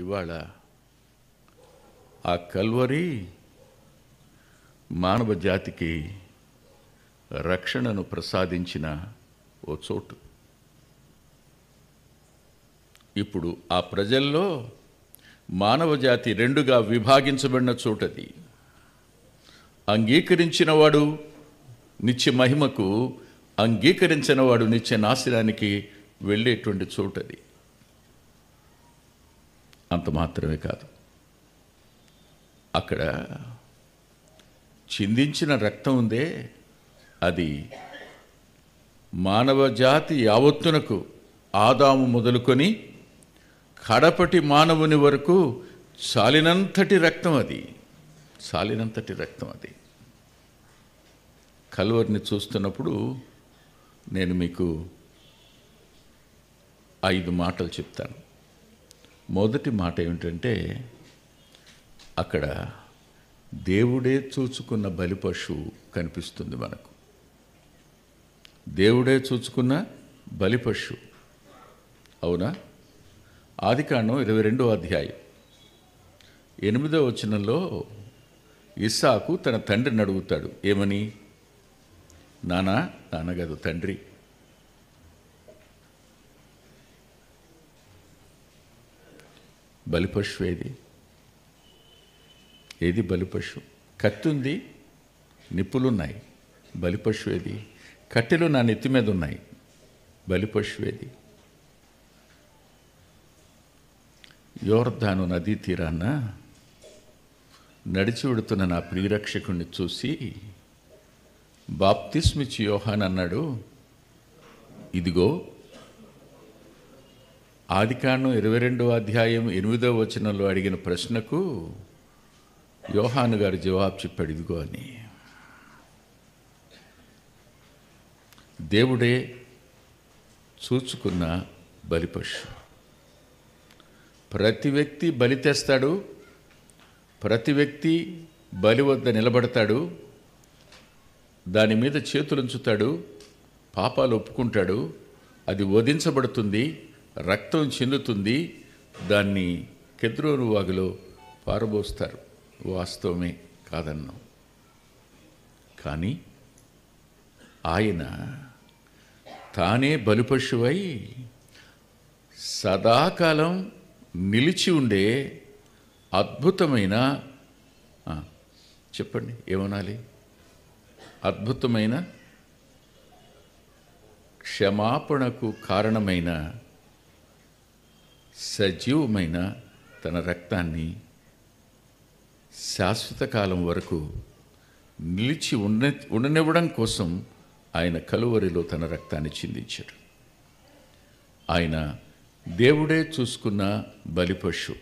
ఇవాళ ఆ కల్వరి మానవ జాతికి రక్షణను ప్రసాదించిన ఓ చోటు. ఇప్పుడు ఆ ప్రజల్లో మానవ జాతి రెండుగా విభాగించబడిన చోటది. అంగీకరించినవాడు నిత్య మహిమకు, అంగీకరించినవాడు నిత్య నాశనానికి వెళ్ళేటువంటి చోటది. అంత మాత్రమే కాదు, అక్కడ చిందించిన రక్తం ఉందే, అది మానవ జాతి యావత్తునకు ఆదాము మొదలుకొని కడపటి మానవుని వరకు చాలినంతటి రక్తం అది, చాలినంతటి రక్తం అది. కల్వరిని చూస్తున్నప్పుడు నేను మీకు 5 మాటలు చెప్తాను. మొదటి మాట ఏమిటంటే, అక్కడ దేవుడే చూచుకున్న బలిపశువు కనిపిస్తుంది మనకు. దేవుడే చూచుకున్న బలిపశువు, అవునా? ఆదికాండం 22వ అధ్యాయం 8వ వచనంలో ఇస్సాకు తన తండ్రిని అడుగుతాడు. ఏమని? నాన్న కాదు, తండ్రి, బలిపశువు ఏది బలిపశువు? కత్తి ఉంది, నిప్పులున్నాయి, బలిపశువు ఏది? కట్టెలు నా నెత్తి మీద ఉన్నాయి, బలిపశువు ఏది? యోర్దాను నదీ తీరాన నడిచి వెడుతున్న నా ప్రియరక్షకుణ్ణి చూసి బాప్తిస్మిచ్చి యోహాన్ అన్నాడు, ఇదిగో ఆదికాండం 22వ అధ్యాయం 8వ వచనంలో అడిగిన ప్రశ్నకు యోహాను గారు జవాబు చెప్పాడు, ఇదిగో అని. దేవుడే చూచుకున్న బలిపశు. ప్రతి వ్యక్తి బలి తెస్తాడు, ప్రతి వ్యక్తి బలి వద్ద నిలబడతాడు, దాని మీద చేతులుంచుతాడు, పాపాలు ఒప్పుకుంటాడు, అది వధించబడుతుంది, రక్తం చెందుతుంది, దాన్ని కెద్రోను వాగులో పారబోస్తారు. వాస్తవమే, కాదన్నాం. కానీ ఆయన తానే బలిపశువై సదాకాలం నిలిచి ఉండే అద్భుతమైన, చెప్పండి ఏమనాలి, అద్భుతమైన క్షమాపణకు కారణమైన సజీవమైన తన రక్తాన్ని శాశ్వత కాలం వరకు నిలిచి ఉండనివ్వడం కోసం ఆయన కలువరిలో తన రక్తాన్ని చిందించాడు. ఆయన దేవుడే చూసుకున్న బలిపశు.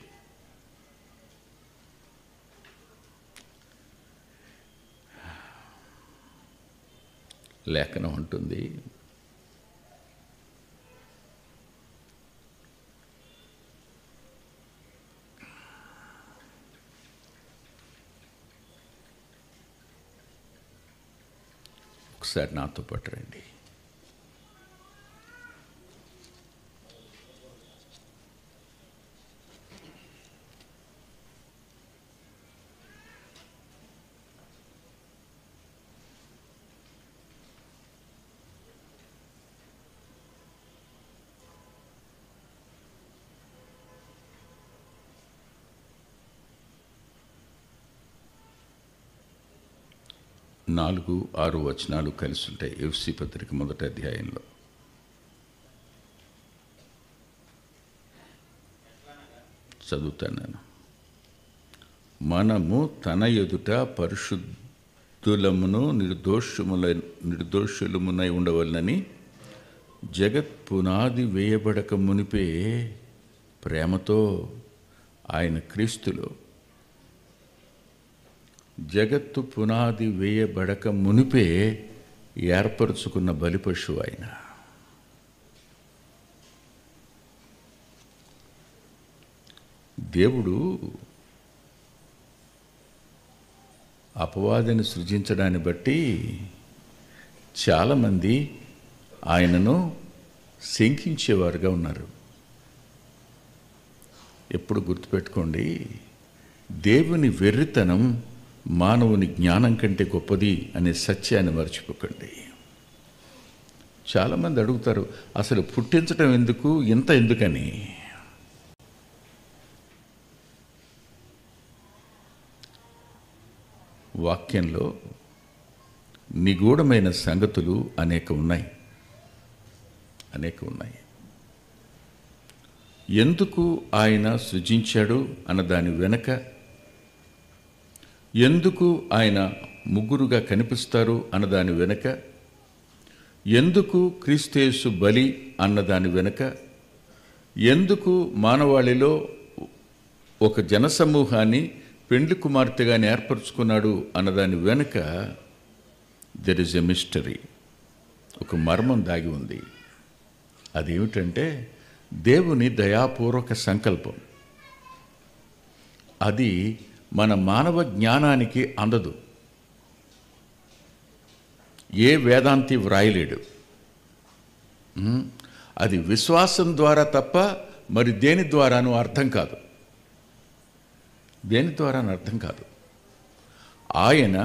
లేఖనం అంటుంది, ఒకసారి నాతో పాటు రండి. నాలుగు 6 వచనాలు కలిసి ఉంటాయి ఎఫ్సీ పత్రిక 1వ అధ్యాయంలో. చదువుతాను నేను. మనము తన ఎదుట పరిశుద్ధులమును నిర్దోషులమునై ఉండవలనని జగత్ పునాది వేయబడక మునిపే ప్రేమతో ఆయన క్రీస్తులో, జగత్తు పునాది వేయబడక మునిపే ఏర్పరచుకున్న బలిపశువు ఆయన. దేవుడు అపవాదిని సృజించడాన్ని బట్టి చాలామంది ఆయనను శంకించేవారుగా ఉన్నారు. ఎప్పుడు గుర్తుపెట్టుకోండి, దేవుని వెర్రితనం మానవుని జ్ఞానం కంటే గొప్పది అనే సత్యాన్ని మర్చిపోకండి. చాలామంది అడుగుతారు, అసలు పుట్టించడం ఎందుకు, ఇంత ఎందుకని. వాక్యంలో నిగూఢమైన సంగతులు అనేక ఉన్నాయి. ఎందుకు ఆయన సృజించాడు అన్న దాని వెనక, ఎందుకు ఆయన ముగ్గురుగా కనిపిస్తారు అన్నదాని వెనక, ఎందుకు క్రీస్తు బలి అన్నదాని వెనక, ఎందుకు మానవాళిలో ఒక జనసమూహాన్ని పెండ్లి కుమార్తెగా ఏర్పరచుకున్నాడు అన్నదాని వెనక దెర్ ఇస్ ఎ మిస్టరీ, ఒక మర్మం దాగి ఉంది. అదేమిటంటే దేవుని దయాపూర్వక సంకల్పం. అది మన మానవ జ్ఞానానికి అందదు. ఏ వేదాంతి వ్రాయలేడు. అది విశ్వాసం ద్వారా తప్ప మరి దేని ద్వారానూ అర్థం కాదు. ఆయన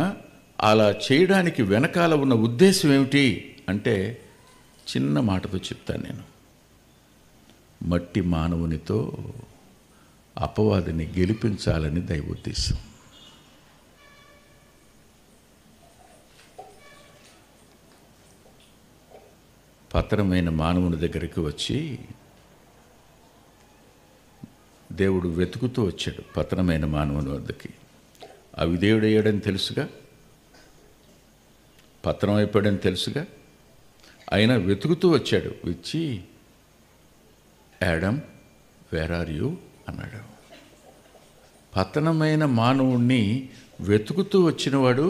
అలా చేయడానికి వెనకాల ఉన్న ఉద్దేశం ఏమిటి అంటే, చిన్న మాటతో చెప్తాను నేను. మట్టి మానవునితో అపవాదిని గెలిపించాలని దైవోద్దేశం. పతనమైన మానవుని దగ్గరికి వచ్చి దేవుడు వెతుకుతూ వచ్చాడు పతనమైన మానవుని వద్దకి. అవిధేయుడయ్యాడని తెలుసుగా, పతనం అయిపోయాడని తెలుసుగా, అయినా వెతుకుతూ వచ్చాడు. వచ్చి యాడమ్ వేర్ ఆర్ యూ అన్నాడు. పతనమైన మానవుణ్ణి వెతుకుతూ వచ్చినవాడు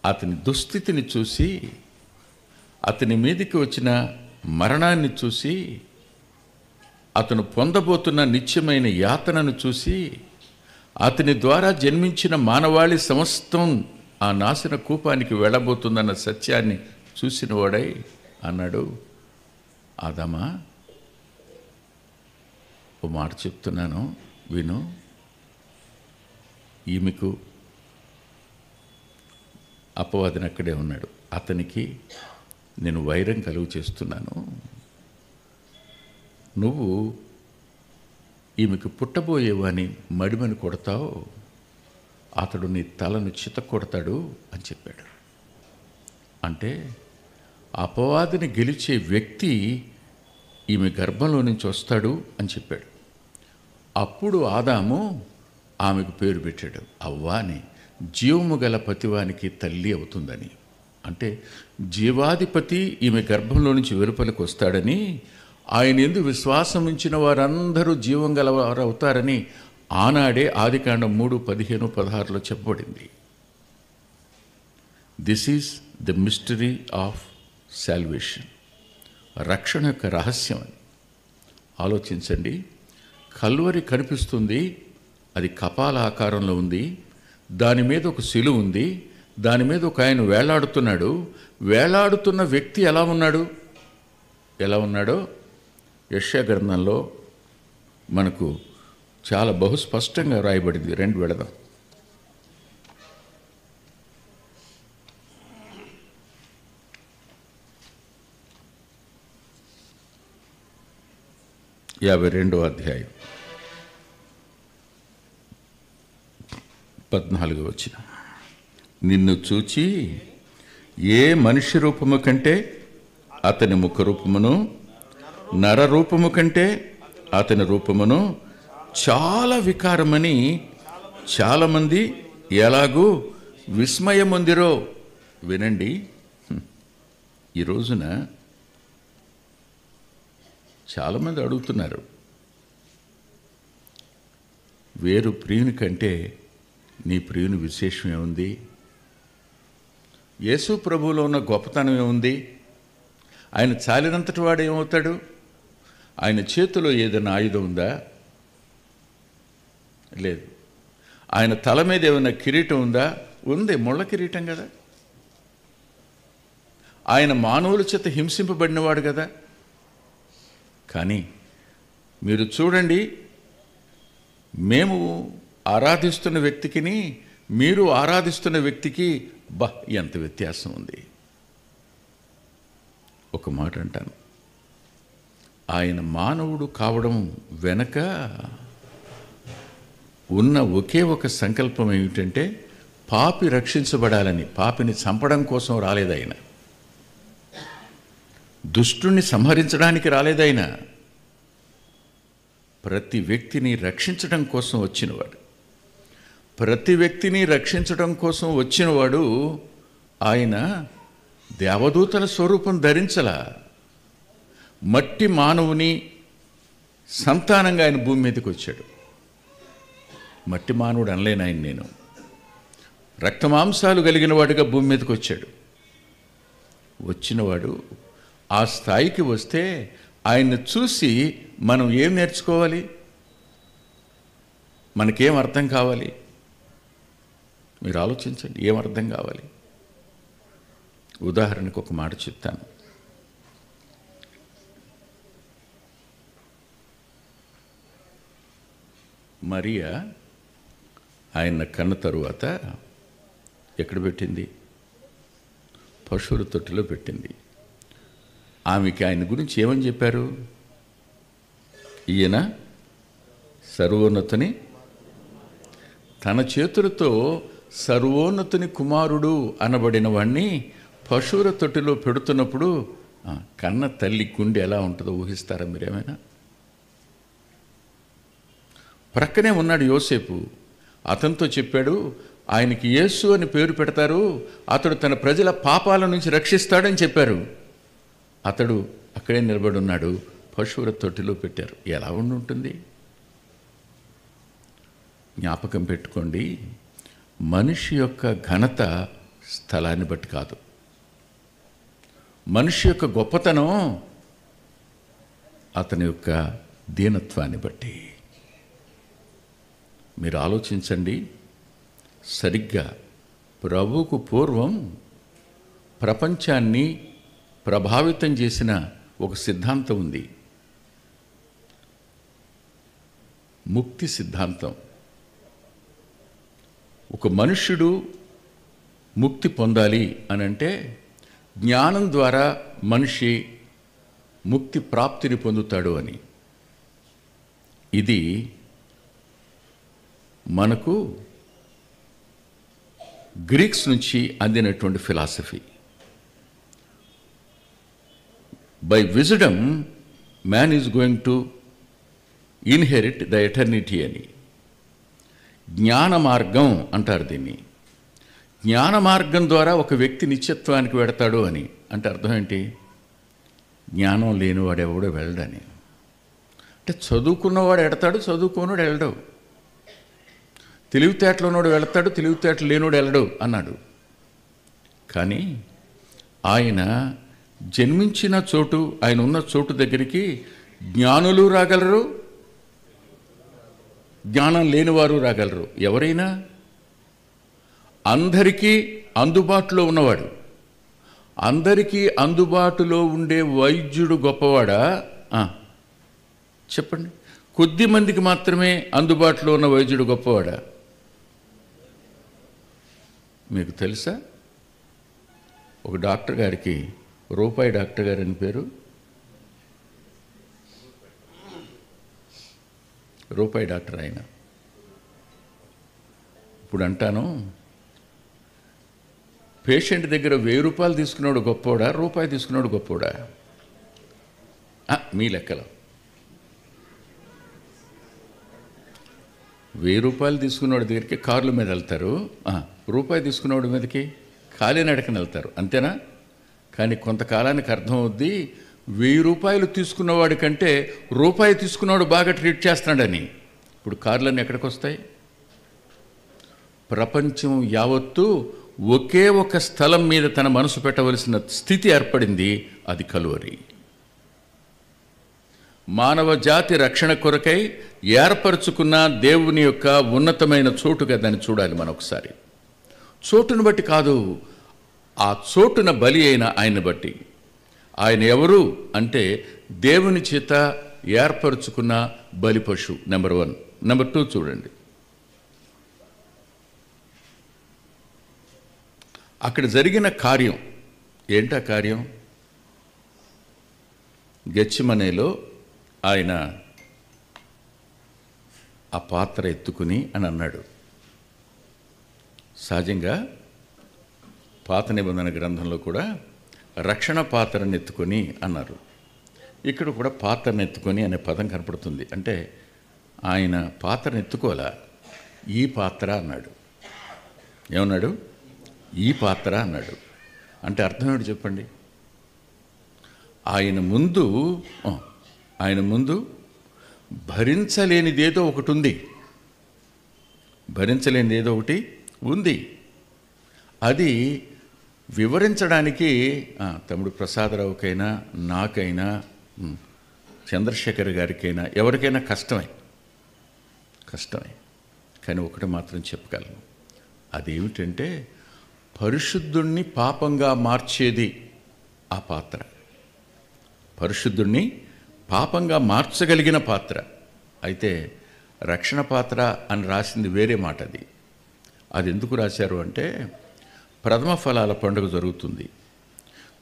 అతని దుస్థితిని చూసి, అతని మీదకి వచ్చిన మరణాన్ని చూసి, అతను పొందబోతున్న నిత్యమైన యాతనను చూసి, అతని ద్వారా జన్మించిన మానవాళి సమస్తం ఆ నాశన కూపానికి వెళ్ళబోతుందన్న సత్యాన్ని చూసినవాడై అన్నాడు, ఆదామా, ఓ మాట చెప్తున్నాను విను. ఈమెకు అపవాదిని అక్కడే ఉన్నాడు. అతనికి నేను వైరం కలుగు చేస్తున్నాను. నువ్వు ఈమెకు పుట్టబోయేవాని మడిమని కొడతావు, అతడు నీ తలను చిత కొడతాడు అని చెప్పాడు. అంటే అపవాదిని గెలిచే వ్యక్తి ఈమె గర్భంలో నుంచి వస్తాడు అని చెప్పాడు. అప్పుడు ఆదాము ఆమెకు పేరు పెట్టాడు అవ్వ అని. జీవము గల పతివానికి తల్లి అవుతుందని. అంటే జీవాధిపతి ఈమె గర్భంలో నుంచి వెలుపలికి వస్తాడని, ఆయన యందు విశ్వాసం ఉంచిన వారందరూ జీవం గలవారు అవుతారని ఆనాడే ఆదికాండం 3:15-16 చెప్పబడింది. This is the mystery of salvation. రక్షణ యొక్క రహస్యం అని ఆలోచించండి. కల్వరి కనిపిస్తుంది, అది కపాల ఆకారంలో ఉంది. దాని మీద ఒక శిలువ ఉంది, దాని మీద ఒక ఆయన వేలాడుతున్నాడు. వేలాడుతున్న వ్యక్తి ఎలా ఉన్నాడో యెషయా గ్రంథంలో మనకు చాలా బహుస్పష్టంగా రాయబడింది. రెండు వెళదాం. అధ్యాయం 14వ వచనం. నిన్ను చూచి ఏ మనిషి రూపము కంటే అతని ముఖ రూపమును, నర రూపము కంటే అతని రూపమును చాలా వికారమని చాలామంది ఎలాగూ విస్మయమొందిరో. వినండి, ఈ రోజున చాలామంది అడుగుతున్నారు, వేరు ప్రియుని కంటే నీ ప్రియుని విశేషం ఏముంది? యేసు ప్రభువులో ఉన్న గొప్పతనం ఏముంది? ఆయన చాలినంతటి వాడు ఏమవుతాడు? ఆయన చేతిలో ఏదైనా ఆయుధం ఉందా? లేదు. ఆయన తల మీద ఏమైనా కిరీటం ఉందా? ఉంది, ముళ్ళ కిరీటం కదా. ఆయన మానవుల చేత హింసింపబడినవాడు కదా. కానీ మీరు చూడండి, మేము ఆరాధిస్తున్న వ్యక్తికిని మీరు ఆరాధిస్తున్న వ్యక్తికి ఎంత వ్యత్యాసం ఉంది. ఒక మాట అంటాను, ఆయన మానవుడు కావడం వెనక ఉన్న ఒకే ఒక సంకల్పం ఏమిటంటే పాపి రక్షించబడాలని. పాపిని చంపడం కోసం రాలేదైనా, దుష్టుణ్ణి సంహరించడానికి రాలేదైనా, ప్రతి వ్యక్తిని రక్షించడం కోసం వచ్చినవాడు. ప్రతి వ్యక్తిని రక్షించడం కోసం వచ్చినవాడు. ఆయన దేవదూతల స్వరూపం ధరించలా, మట్టి మానవుని సంతానంగా ఆయన భూమి మీదకి వచ్చాడు. మట్టి మానవుడు అనలేను ఆయన, నేను రక్తమాంసాలు కలిగిన వాడుగా భూమి మీదకి వచ్చాడు. వచ్చినవాడు ఆ స్థాయికి వస్తే ఆయన్ని చూసి మనం ఏం నేర్చుకోవాలి? మనకేం అర్థం కావాలి? మీరు ఆలోచించండి, ఏం అర్థం కావాలి? ఉదాహరణకు ఒక మాట చెప్తాను. మరియా ఆయన కన్న తరువాత ఎక్కడ పెట్టింది? పశువుల తొట్టిలో పెట్టింది. ఆమెకి ఆయన గురించి ఏమని చెప్పారు? ఈయన సర్వోన్నతుని, తన చేతులతో సర్వోన్నతుని కుమారుడు అనబడిన వాణ్ణి పశువుల తొట్టిలో పెడుతున్నప్పుడు కన్న తల్లి గుండె ఎలా ఉంటుందో ఊహిస్తారా మీరేమైనా? ప్రక్కనే ఉన్నాడు యోసేపు. అతనితో చెప్పాడు, ఆయనకి యేసు అని పేరు పెడతారు, అతడు తన ప్రజల పాపాల నుంచి రక్షిస్తాడని చెప్పారు. అతడు అక్కడే నిలబడి ఉన్నాడు, పశువుల తొట్టిలో పెట్టారు. ఎలా ఉంటుంది? జ్ఞాపకం పెట్టుకోండి, మనిషి యొక్క ఘనత స్థలాన్ని బట్టి కాదు. మనిషి యొక్క గొప్పతనం అతని యొక్క దీనత్వాన్ని బట్టి. మీరు ఆలోచించండి, సరిగ్గా ప్రభువుకు పూర్వం ప్రపంచాన్ని ప్రభావితం చేసిన ఒక సిద్ధాంతం ఉంది, ముక్తి సిద్ధాంతం. ఒక మనుష్యుడు ముక్తి పొందాలి అని అంటే జ్ఞానం ద్వారా మనిషి ముక్తి ప్రాప్తిని పొందుతాడు అని. ఇది మనకు గ్రీక్స్ నుంచి అందినటువంటి philosophy. By wisdom man is going to inherit the eternity అని. జ్ఞాన మార్గం అంటారు దీన్ని. జ్ఞాన మార్గం ద్వారా ఒక వ్యక్తి నిత్యత్వానికి వెడతాడు అని. అంటే అర్థం ఏంటి? జ్ఞానం లేనివాడు ఎవడో వెళ్ళడని. అంటే చదువుకున్నవాడు ఎడతాడు, చదువుకున్నవాడు వెళ్ళడు. తెలివితేటలు ఉన్నవాడు వెళతాడు, తెలివితేటలు లేనివాడు వెళ్ళడు అన్నాడు. కానీ ఆయన జన్మించిన చోటు, ఆయన ఉన్న చోటు దగ్గరికి జ్ఞానులు రాగలరు, జ్ఞానం లేనివారు రాగలరు. ఎవరైనా అందరికీ అందుబాటులో ఉన్నవాడు, అందరికీ అందుబాటులో ఉండే వైద్యుడు గొప్పవాడా? చెప్పండి. కొద్ది మందికి మాత్రమే అందుబాటులో ఉన్న వైద్యుడు గొప్పవాడా? మీకు తెలుసా? ఒక డాక్టర్ గారికి, రూపాయి డాక్టర్ గారు అని పేరు, రూపాయి డాక్టర్ ఆయన. ఇప్పుడు అంటాను, పేషెంట్ దగ్గర 1000 రూపాయలు తీసుకున్నాడు గొప్పోడా, రూపాయి తీసుకున్నాడు గొప్పోడా? మీ లెక్కలో 1000 రూపాయలు తీసుకున్నవాడి దగ్గరికి కార్ల మీద వెళ్తారు, రూపాయి తీసుకున్నవాడి మీదకి కాలినడకని వెళ్తారు, అంతేనా? కానీ కొంతకాలానికి అర్థమవుద్ది, 1000 రూపాయలు తీసుకున్నవాడి కంటే రూపాయి తీసుకున్నవాడు బాగా ట్రీట్ చేస్తున్నాడని. ఇప్పుడు కార్లన్నీ ఎక్కడికి వస్తాయి? ప్రపంచం యావత్తు ఒకే ఒక స్థలం మీద తన మనసు పెట్టవలసిన స్థితి ఏర్పడింది, అది కలువరి. మానవ జాతి రక్షణ కొరకై ఏర్పరచుకున్న దేవుని యొక్క ఉన్నతమైన చోటుగా దాన్ని చూడాలి మనం ఒకసారి. చోటును బట్టి కాదు, ఆ చోటున బలి అయిన ఆయన్ని బట్టి. ఆయన ఎవరు అంటే దేవుని చేత ఏర్పరచుకున్న బలి పశువు. నెంబర్ 1. నెంబర్ 2 చూడండి. అక్కడ జరిగిన కార్యం ఏంటా కార్యం? గెత్సేమనేలో ఆయన ఆ పాత్ర ఎత్తుకుని అని అన్నాడు. సహజంగా పాత నిబంధన గ్రంథంలో కూడా రక్షణ పాత్రను ఎత్తుకొని అన్నారు. ఇక్కడ కూడా పాత్రను ఎత్తుకొని అనే పదం కనపడుతుంది. అంటే ఆయన పాత్రను ఎత్తుకోలా, ఈ పాత్ర అన్నాడు. ఏమన్నాడు? ఈ పాత్ర అన్నాడు. అంటే అర్థం ఏంటి చెప్పండి? ఆయన ముందు భరించలేనిదేదో ఒకటి ఉంది. భరించలేనిదేదో ఒకటి ఉంది. అది వివరించడానికి తమ్ముడు ప్రసాదరావుకైనా, నాకైనా, చంద్రశేఖర్ గారికైనా, ఎవరికైనా కష్టమే. కానీ ఒకటి మాత్రం చెప్పగలను. అదేమిటంటే పరిశుద్ధుణ్ణి పాపంగా మార్చేది ఆ పాత్ర. పరిశుద్ధుణ్ణి పాపంగా మార్చగలిగిన పాత్ర. అయితే రక్షణ పాత్ర అని రాసింది వేరే మాట. అది ఎందుకు రాశారు అంటే, ప్రథమ ఫలాల పండుగ జరుగుతుంది.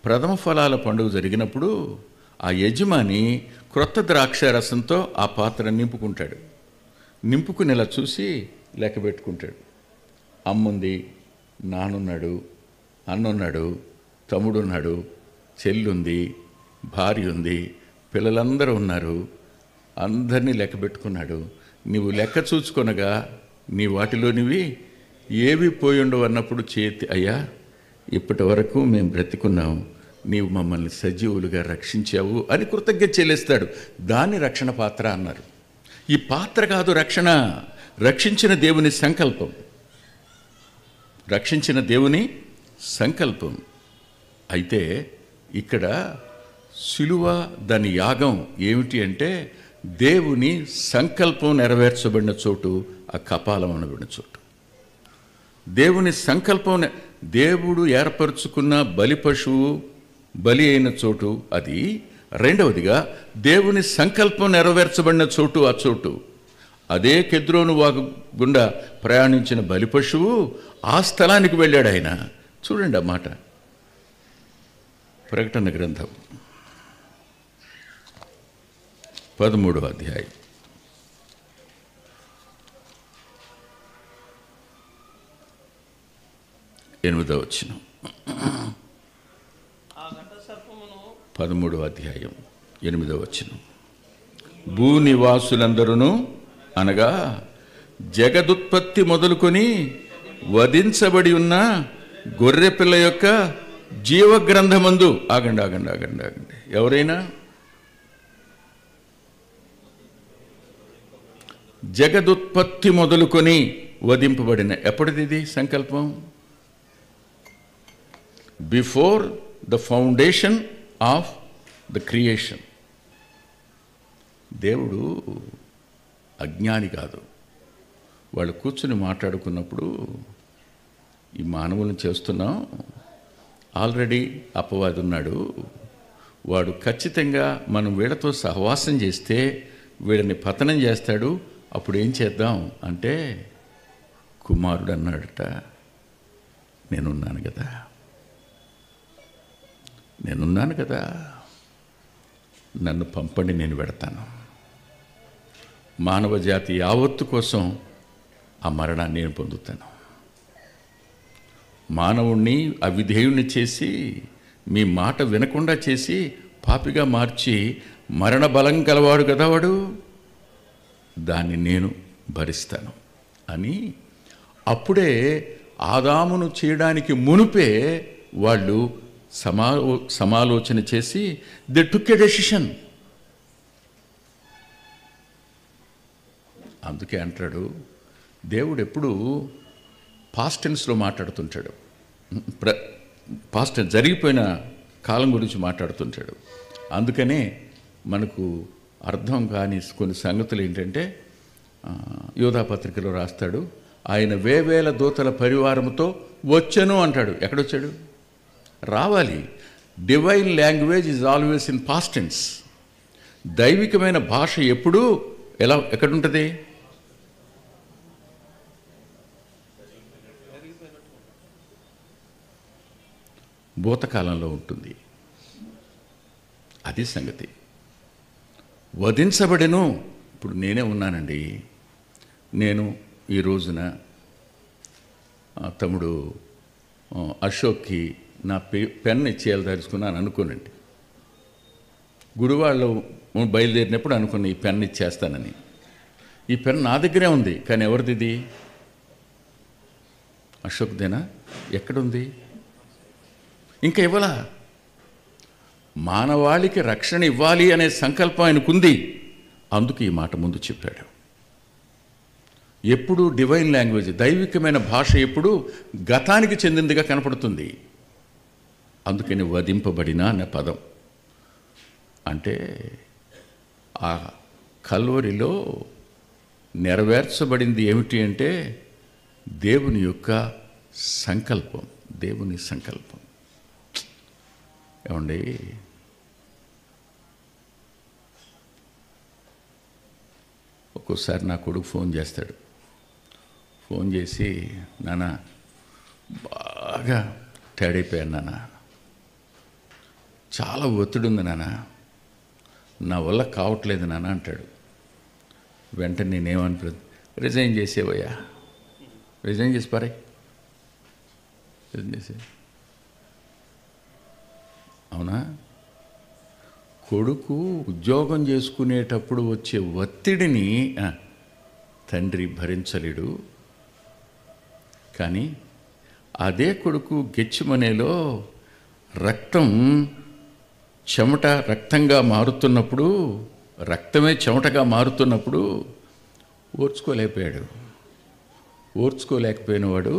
ప్రథమ ఫలాల పండుగ జరిగినప్పుడు ఆ యజమాని క్రొత్త ద్రాక్ష రసంతో ఆ పాత్ర నింపుకుంటాడు. నింపుకుని ఇలా చూసి లెక్క పెట్టుకుంటాడు. అమ్ముంది, నానున్నాడు, అన్నున్నాడు, తమ్ముడున్నాడు, చెల్లుంది, భార్య ఉంది, పిల్లలందరూ ఉన్నారు. అందరినీ లెక్క పెట్టుకున్నాడు. నీవు లెక్క చూసుకొనగా నీ వాటిలోనివి ఏవి పోయి ఉండవు అన్నప్పుడు చేతి, అయ్యా ఇప్పటి వరకు మేము బ్రతికున్నాం, నీవు మమ్మల్ని సజీవులుగా రక్షించావు అని కృతజ్ఞత చెల్లిస్తాడు. దాన్ని రక్షణ పాత్ర అన్నారు. ఈ పాత్ర కాదు రక్షణ, రక్షించిన దేవుని సంకల్పం. రక్షించిన దేవుని సంకల్పం. అయితే ఇక్కడ శిలువ దాని యాగం ఏమిటి అంటే, దేవుని సంకల్పం నెరవేర్చబడిన చోటు ఆ కపాలం అనబడిన చోటు. దేవుని సంకల్పం, దేవుడు ఏర్పరచుకున్న బలి పశువు బలి అయిన చోటు అది. రెండవదిగా దేవుని సంకల్పం నెరవేర్చబడిన చోటు ఆ చోటు. అదే కెద్రోను వాగు గుండా ప్రయాణించిన బలి పశువు ఆ స్థలానికి వెళ్ళాడు ఆయన. చూడండి ఆ మాట. ప్రకటన గ్రంథం 13వ అధ్యాయం 8వ వచనం. 13వ అధ్యాయం 8వ వచనం. భూనివాసులందరూ అనగా జగదుత్పత్తి మొదలుకొని వధించబడి ఉన్న గొర్రెపిల్ల యొక్క జీవగ్రంథమందు. ఆగండి. ఎవరైనా జగదుత్పత్తి మొదలుకొని వధింపబడిన, ఎప్పటిది ఇది సంకల్పం? Before the foundation of the creation. దేవుడు అజ్ఞాని కాదు. వాళ్ళు కూర్చుని మాట్లాడుకున్నప్పుడు ఈ మానవులను చేస్తున్నాం, ఆల్రెడీ అపవాది ఉన్నాడు, వాడు ఖచ్చితంగా మనం వీళ్ళతో సహవాసం చేస్తే వీళ్ళని పతనం చేస్తాడు, అప్పుడు ఏం చేద్దాం అంటే, కుమారుడు అన్నాడట, నేనున్నాను కదా, నన్ను పంపండి, నేను పెడతాను. మానవ జాతి యావత్తు కోసం ఆ మరణాన్ని నేను పొందుతాను. మానవుణ్ణి అవిధేయుణ్ణి చేసి, మీ మాట వినకుండా చేసి, పాపిగా మార్చి మరణ బలం కలవాడు కదా వాడు, దాన్ని నేను భరిస్తాను అని అప్పుడే ఆదామును చేయడానికి మునుపే వాళ్ళు సమాలోచన చేసి దే టుక్ ఎ డెసిషన్. అందుకే అంటాడు దేవుడు ఎప్పుడు పాస్ట్ టెన్స్లో మాట్లాడుతుంటాడు, పాస్ట్ జరిగిపోయిన కాలం గురించి మాట్లాడుతుంటాడు. అందుకనే మనకు అర్థం కాని కొన్ని సంగతులు ఏంటంటే, యోధా పత్రికలో రాస్తాడు, ఆయన వేవేల దూతల పరివారంతో వచ్చను అంటాడు. ఎక్కడొచ్చాడు? రావాలి. Divine language is always in past tense. దైవికమైన భాష ఎప్పుడూ ఎక్కడుంటుంది? భూతకాలంలో ఉంటుంది. అది సంగతి. వధించబడెను. ఇప్పుడు నేనే ఉన్నానండి. నేను ఈ రోజున తమ్ముడు అశోక్కి నా పెన్ ఇచ్చేయాలి తెలుసుకున్నాను అనుకోనండి. గుడివాళ్ళు బయలుదేరినప్పుడు అనుకున్న ఈ పెన్ ఇచ్చేస్తానని. ఈ పెన్ నా దగ్గరే ఉంది, కానీ ఎవరిది ఇది? అశోక్దేనా? ఎక్కడుంది? ఇంకా ఇవ్వలా. మానవాళికి రక్షణ ఇవ్వాలి అనే సంకల్పం ఆయనకుంది. అందుకు ఈ మాట ముందు చెప్పాడు. ఎప్పుడు డివైన్ లాంగ్వేజ్, దైవికమైన భాష ఎప్పుడు గతానికి చెందిందిగా కనపడుతుంది. అందుకని వధింపబడిన అనే పదం అంటే ఆ కల్వరిలో నెరవేర్చబడింది ఏమిటి అంటే దేవుని యొక్క సంకల్పం. దేవుని సంకల్పం. ఏమండి, ఒక్కోసారి నా కొడుకు ఫోన్ చేస్తాడు. ఫోన్ చేసి, నాన్న బాగా తేడైపోయాను నాన్న, చాలా ఒత్తిడి ఉంది నాన్న, నా వల్ల కావట్లేదు నాన్న అంటాడు. వెంటనే నేనేమని, రిజైన్ చేసేవయ్యా, రిజైన్ చేసి పారాయి, రిజైన్ చేసే. అవునా? కొడుకు ఉద్యోగం చేసుకునేటప్పుడు వచ్చే ఒత్తిడిని తండ్రి భరించలేడు. కానీ అదే కొడుకు గెచ్చిమనేలో రక్తం చెమట రక్తంగా మారుతున్నప్పుడు, రక్తమే చెమటగా మారుతున్నప్పుడు ఓర్చుకోలేకపోయాడు. ఓర్చుకోలేకపోయినవాడు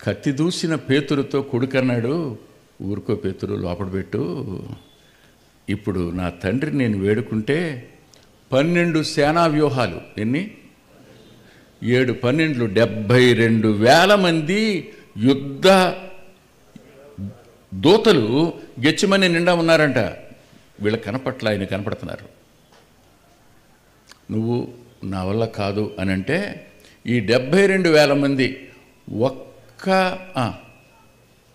కత్తి దూసిన పేతురుతో కొడుకన్నాడు, ఊరుకో పేతురు, లోపల పెట్టు. ఇప్పుడు నా తండ్రి నేను వేడుకుంటే 12 సేనా వ్యూహాలు, ఎన్ని 7 12 72,000 మంది యుద్ధ దూతలు గెచ్చిమని నిండా ఉన్నారంట. వీళ్ళ కనపట్ల ఆయన కనపడుతున్నారు. నువ్వు నా వల్ల కాదు అని అంటే ఈ 72,000 మంది ఒక్క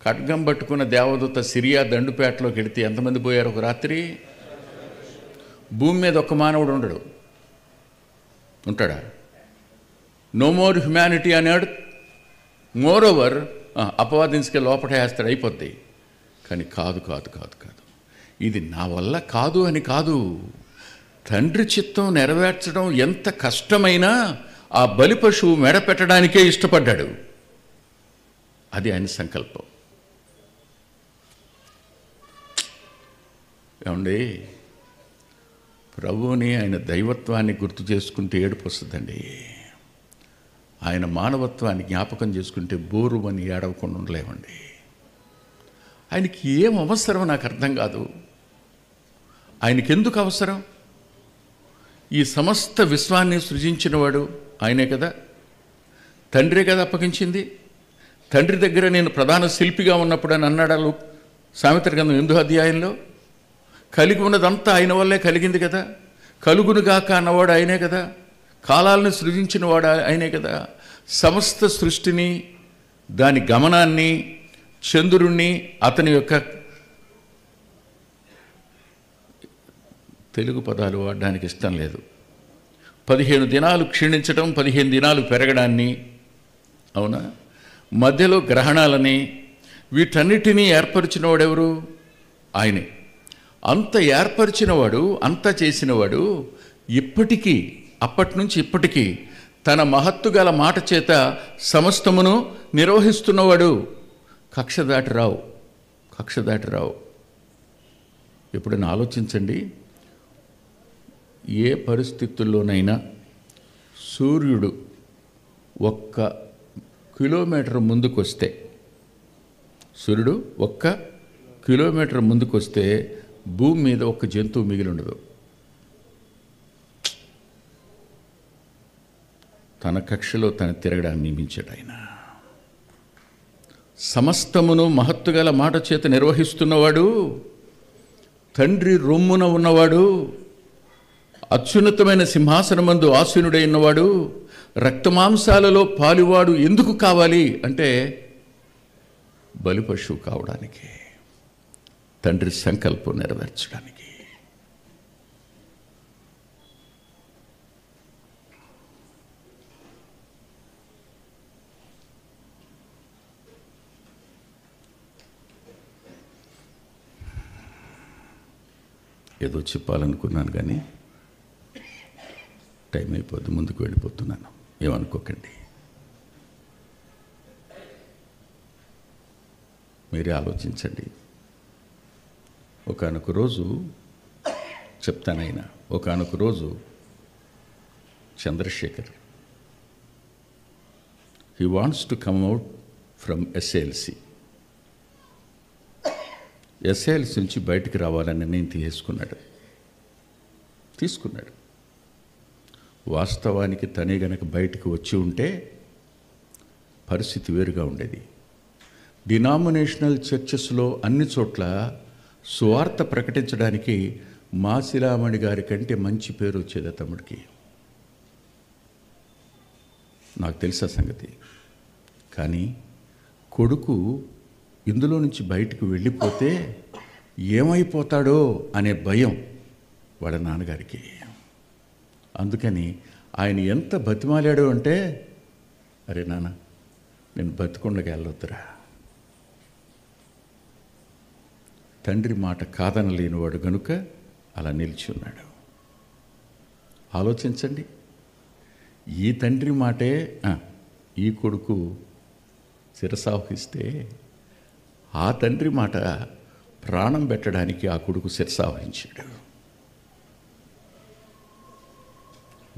ఖడ్గం పట్టుకున్న దేవదూత సిరియా దండుపేటలోకి వెళితే ఎంతమంది పోయారు ఒక రాత్రి? భూమి మీద ఒక్క మానవుడు ఉండడు. ఉంటాడా? నో మోర్ హ్యుమానిటీ అని ఎర్త్. మోర్ ఓవర్ అపవాదించుకే లోపల వేస్తాడు, అయిపోద్ది. కానీ కాదు కాదు కాదు కాదు, ఇది నా వల్ల కాదు అని కాదు. తండ్రి చిత్తం నెరవేర్చడం ఎంత కష్టమైనా ఆ బలి పశువు మెడ పెట్టడానికే ఇష్టపడ్డాడు. అది ఆయన సంకల్పం. ఏమండి, ప్రభువుని, ఆయన దైవత్వాన్ని గుర్తు చేసుకుంటే ఏడుపు వస్తుందండి. ఆయన మానవత్వాన్ని జ్ఞాపకం చేసుకుంటే బోరు అని ఏడవకుండా ఉండలేమండి. ఆయనకి ఏం అవసరం నాకు అర్థం కాదు. ఆయనకి ఎందుకు అవసరం? ఈ సమస్త విశ్వాన్ని సృజించినవాడు ఆయనే కదా, తండ్రే కదా అప్పగించింది. తండ్రి దగ్గర నేను ప్రధాన శిల్పిగా ఉన్నప్పుడు అని అన్నాడు సామెతల గ్రంథం 8వ అధ్యాయంలో. కలిగి ఉన్నదంతా ఆయన వల్లే కలిగింది కదా. కలుగునుగాక అన్నవాడు ఆయనే కదా. కాలాలను సృజించినవాడు ఆయనే కదా. సమస్త సృష్టిని, దాని గమనాన్ని, చంద్రుణ్ణి, అతని యొక్క తెలుగు పదాలు వాడడానికి ఇష్టం లేదు, 15 దినాలు క్షీణించడం, 15 దినాలు పెరగడాన్ని, అవునా, మధ్యలో గ్రహణాలని, వీటన్నిటినీ ఏర్పరిచినవాడెవరు? ఆయనే. అంత ఏర్పరిచినవాడు, అంత చేసినవాడు ఇప్పటికీ, అప్పటి నుంచి ఇప్పటికీ తన మహత్తు గల మాట చేత సమస్తమును నిర్వహిస్తున్నవాడు. కక్ష దాటి రావు, కక్ష దాటి రావు. ఎప్పుడైనా ఆలోచించండి, ఏ పరిస్థితుల్లోనైనా సూర్యుడు 1 కిలోమీటర్ ముందుకొస్తే, సూర్యుడు 1 కిలోమీటర్ ముందుకొస్తే భూమి మీద 1 జంతువు మిగిలి ఉండదు. తన కక్షలో తన తిరగడాన్ని నియమించాడు ఆయన. సమస్తమును మహత్తుగల మాట చేత నిర్వహిస్తున్నవాడు తండ్రి రొమ్మున ఉన్నవాడు, అత్యున్నతమైన సింహాసనమందు ఆసీనుడై ఉన్నవాడు, రక్తమాంసాలలో పాలువాడు ఎందుకు కావాలి అంటే బలిపశువు కావడానికి, తండ్రి సంకల్పం నెరవేర్చడానికి. ఏదో చెప్పాలనుకున్నాను కానీ టైం అయిపోద్ది, ముందుకు వెళ్ళిపోతున్నాను, ఏమనుకోకండి. మీరే ఆలోచించండి. ఒకానొక రోజు చెప్తానైనా, ఒకానొక రోజు Chandrashekar he wants to come out from SALC నుంచి బయటికి రావాలని నిర్ణయం తీసుకున్నాడు. వాస్తవానికి తనే గనక బయటికి వచ్చి ఉంటే పరిస్థితి వేరుగా ఉండేది. డినామినేషనల్ చర్చెస్లో అన్ని చోట్ల సువార్త ప్రకటించడానికి మాసిలామణి గారి కంటే మంచి పేరు వచ్చేది తమ్ముడికి. నాకు తెలుసా సంగతి. కానీ కొడుకు ఇందులో నుంచి బయటికి వెళ్ళిపోతే ఏమైపోతాడో అనే భయం వాళ్ళ నాన్నగారికి. అందుకని ఆయన ఎంత బతిమాలాడో అంటే, అరే నాన్న నేను బతికుండగా వెళ్ళొద్దురా. తండ్రి మాట కాదనలేనివాడు గనుక అలా నిలిచి ఉన్నాడు. ఆలోచించండి, ఈ తండ్రి మాటే ఈ కొడుకు శిరసావహిస్తే ఆ తండ్రి మాట ప్రాణం పెట్టడానికి ఆ కొడుకు శిరసావహించాడు.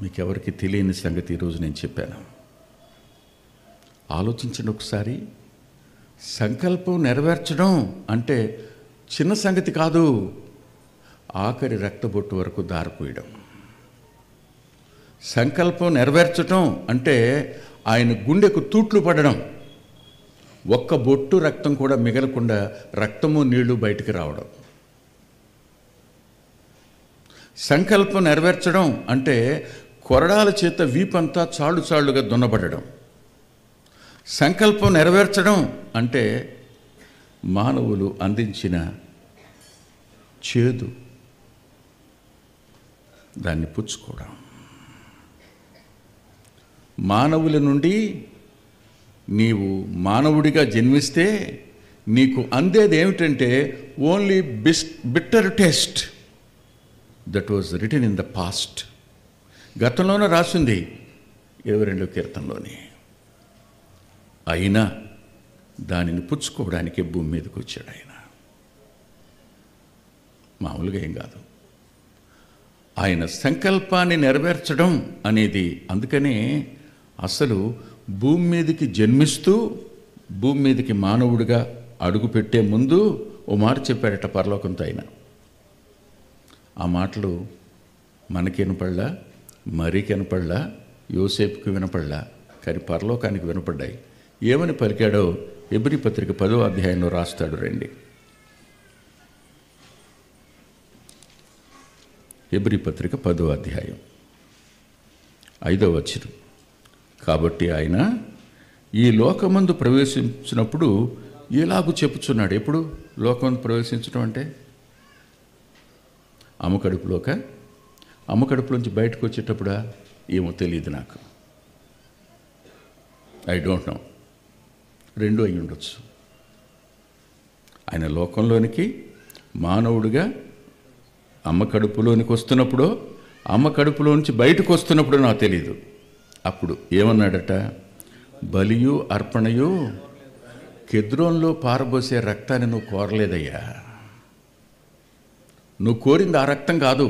మీకెవరికి తెలియని సంగతి ఈరోజు నేను చెప్పాను. ఆలోచించండి ఒకసారి. సంకల్పం నెరవేర్చడం అంటే చిన్న సంగతి కాదు. ఆఖరి రక్తబొట్టు వరకు దారిపోయడం. సంకల్పం నెరవేర్చడం అంటే ఆయన గుండెకు తూట్లు పడడం, ఒక్క బొట్టు రక్తం కూడా మిగలకుండా రక్తము నీళ్లు బయటికి రావడం. సంకల్పం నెరవేర్చడం అంటే కొరడాల చేత వీపంతా చాళ్ళుగా దున్నబడడం. సంకల్పం నెరవేర్చడం అంటే మానవులు అందించిన చేదు దాన్ని పుచ్చుకోవడం. మానవుల నుండి నీవు మానవుడిగా జన్మిస్తే నీకు అందేది ఏమిటంటే only bitter taste that was return in the past. గతంలోనే రాసింది 22వ కీర్తనలోని. అయినా దానిని పుచ్చుకోవడానికి భూమి మీదకి వచ్చాడు ఆయన. మామూలుగా ఏం కాదు. ఆయన సంకల్పాన్ని నెరవేర్చడం అనేది. అందుకనే అసలు భూమి మీదకి జన్మిస్తూ భూమి మీదకి మానవుడిగా అడుగు పెట్టే ముందు ఓ మాట చెప్పాడట పరలోకంతో ఆయన. ఆ మాటలు మనకి వినపడలా, మరీకి వినపడలా, యోసేపుకి వినపడలా, కానీ పరలోకానికి వినపడ్డాయి. ఏమని పలికాడో హెబ్రీ పత్రిక 10వ అధ్యాయంలో రాస్తాడు. రండి, హెబ్రీ పత్రిక 10వ అధ్యాయం 5వ వచనం. కాబట్టి ఆయన ఈ లోకమందు ప్రవేశించినప్పుడు ఎలాగూ చెప్పుచున్నాడు. ఎప్పుడు లోకమందు ప్రవేశించడం అంటే అమ్మకడుపులోంచి బయటకు వచ్చేటప్పుడా ఏమో తెలియదు నాకు. I don't know. రెండూ అయి ఉండొచ్చు. ఆయన లోకంలోనికి మానవుడిగా అమ్మ కడుపులోనికి వస్తున్నప్పుడో అమ్మ కడుపులోంచి బయటకు వస్తున్నప్పుడో నాకు తెలియదు. అప్పుడు ఏమన్నాడట, బలియు అర్పణయు కెద్రోన్లో పారబోసే రక్తాన్ని నువ్వు కోరలేదయ్యా. నువ్వు కోరింది ఆ రక్తం కాదు.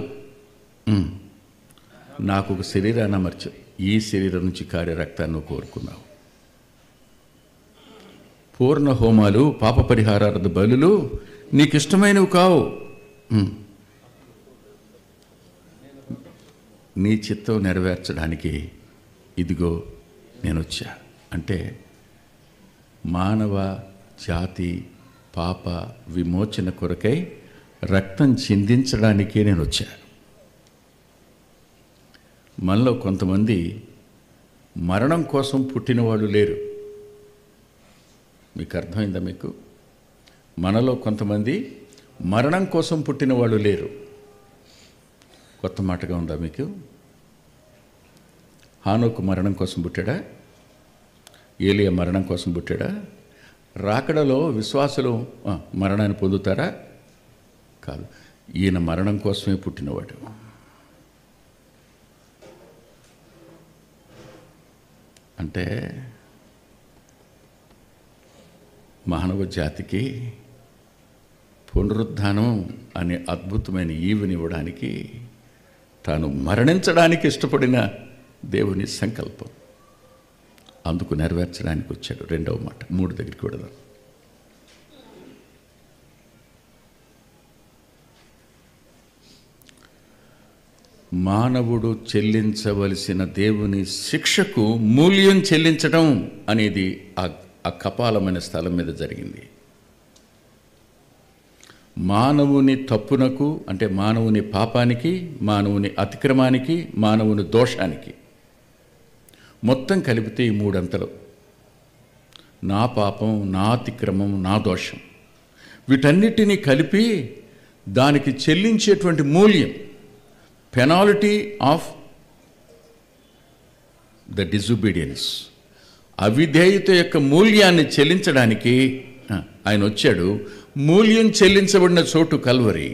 నాకు ఒక శరీరాన్ని అమర్చ, ఈ శరీరం నుంచి కారే రక్తాన్ని నువ్వు కోరుకున్నావు. పూర్ణ హోమాలు, పాప పరిహారార్థ బలులు నీకు ఇష్టమైనవి కావు. నీ చిత్తం నెరవేర్చడానికి ఇదిగో నేను వచ్చా. అంటే మానవ జాతి పాప విమోచన కొరకై రక్తం చిందించడానికే నేను వచ్చాను. మనలో కొంతమంది మరణం కోసం పుట్టిన వాళ్ళు లేరు. మీకు అర్థమైందా? మీకు మనలో కొంతమంది మరణం కోసం పుట్టిన వాళ్ళు లేరు. కొత్త మాటగా ఉందా మీకు? హానోకు మరణం కోసం పుట్టాడా? ఏలియా మరణం కోసం పుట్టాడా? రాకడలో విశ్వాసులు మరణాన్ని పొందుతారా? కాదు. ఈయన మరణం కోసమే పుట్టినవాడు. అంటే మానవ జాతికి పునరుద్ధానం అనే అద్భుతమైన ఈవునివ్వడానికి తాను మరణించడానికి ఇష్టపడిన దేవుని సంకల్పం. అందుకు నెరవేర్చడానికి వచ్చాడు. రెండవ మాట 3 దగ్గరికి వెళదాం. మానవుడు చెల్లించవలసిన దేవుని శిక్షకు మూల్యం చెల్లించడం అనేది ఆ కపాలమైన స్థలం మీద జరిగింది. మానవుని తప్పునకు, అంటే మానవుని పాపానికి, మానవుని అతిక్రమానికి, మానవుని దోషానికి మొత్తం కలిపితే ఈ 3 అంతలు. నా పాపం, నా అతిక్రమం, నా దోషం, వీటన్నిటినీ కలిపి దానికి చెల్లించేటువంటి మూల్యం, పెనాల్టీ ఆఫ్ ద డిజొబీడియన్స్, అవిధేయత యొక్క మూల్యాన్ని చెల్లించడానికి ఆయన వచ్చాడు. మూల్యం చెల్లించబడిన చోటు కల్వరి.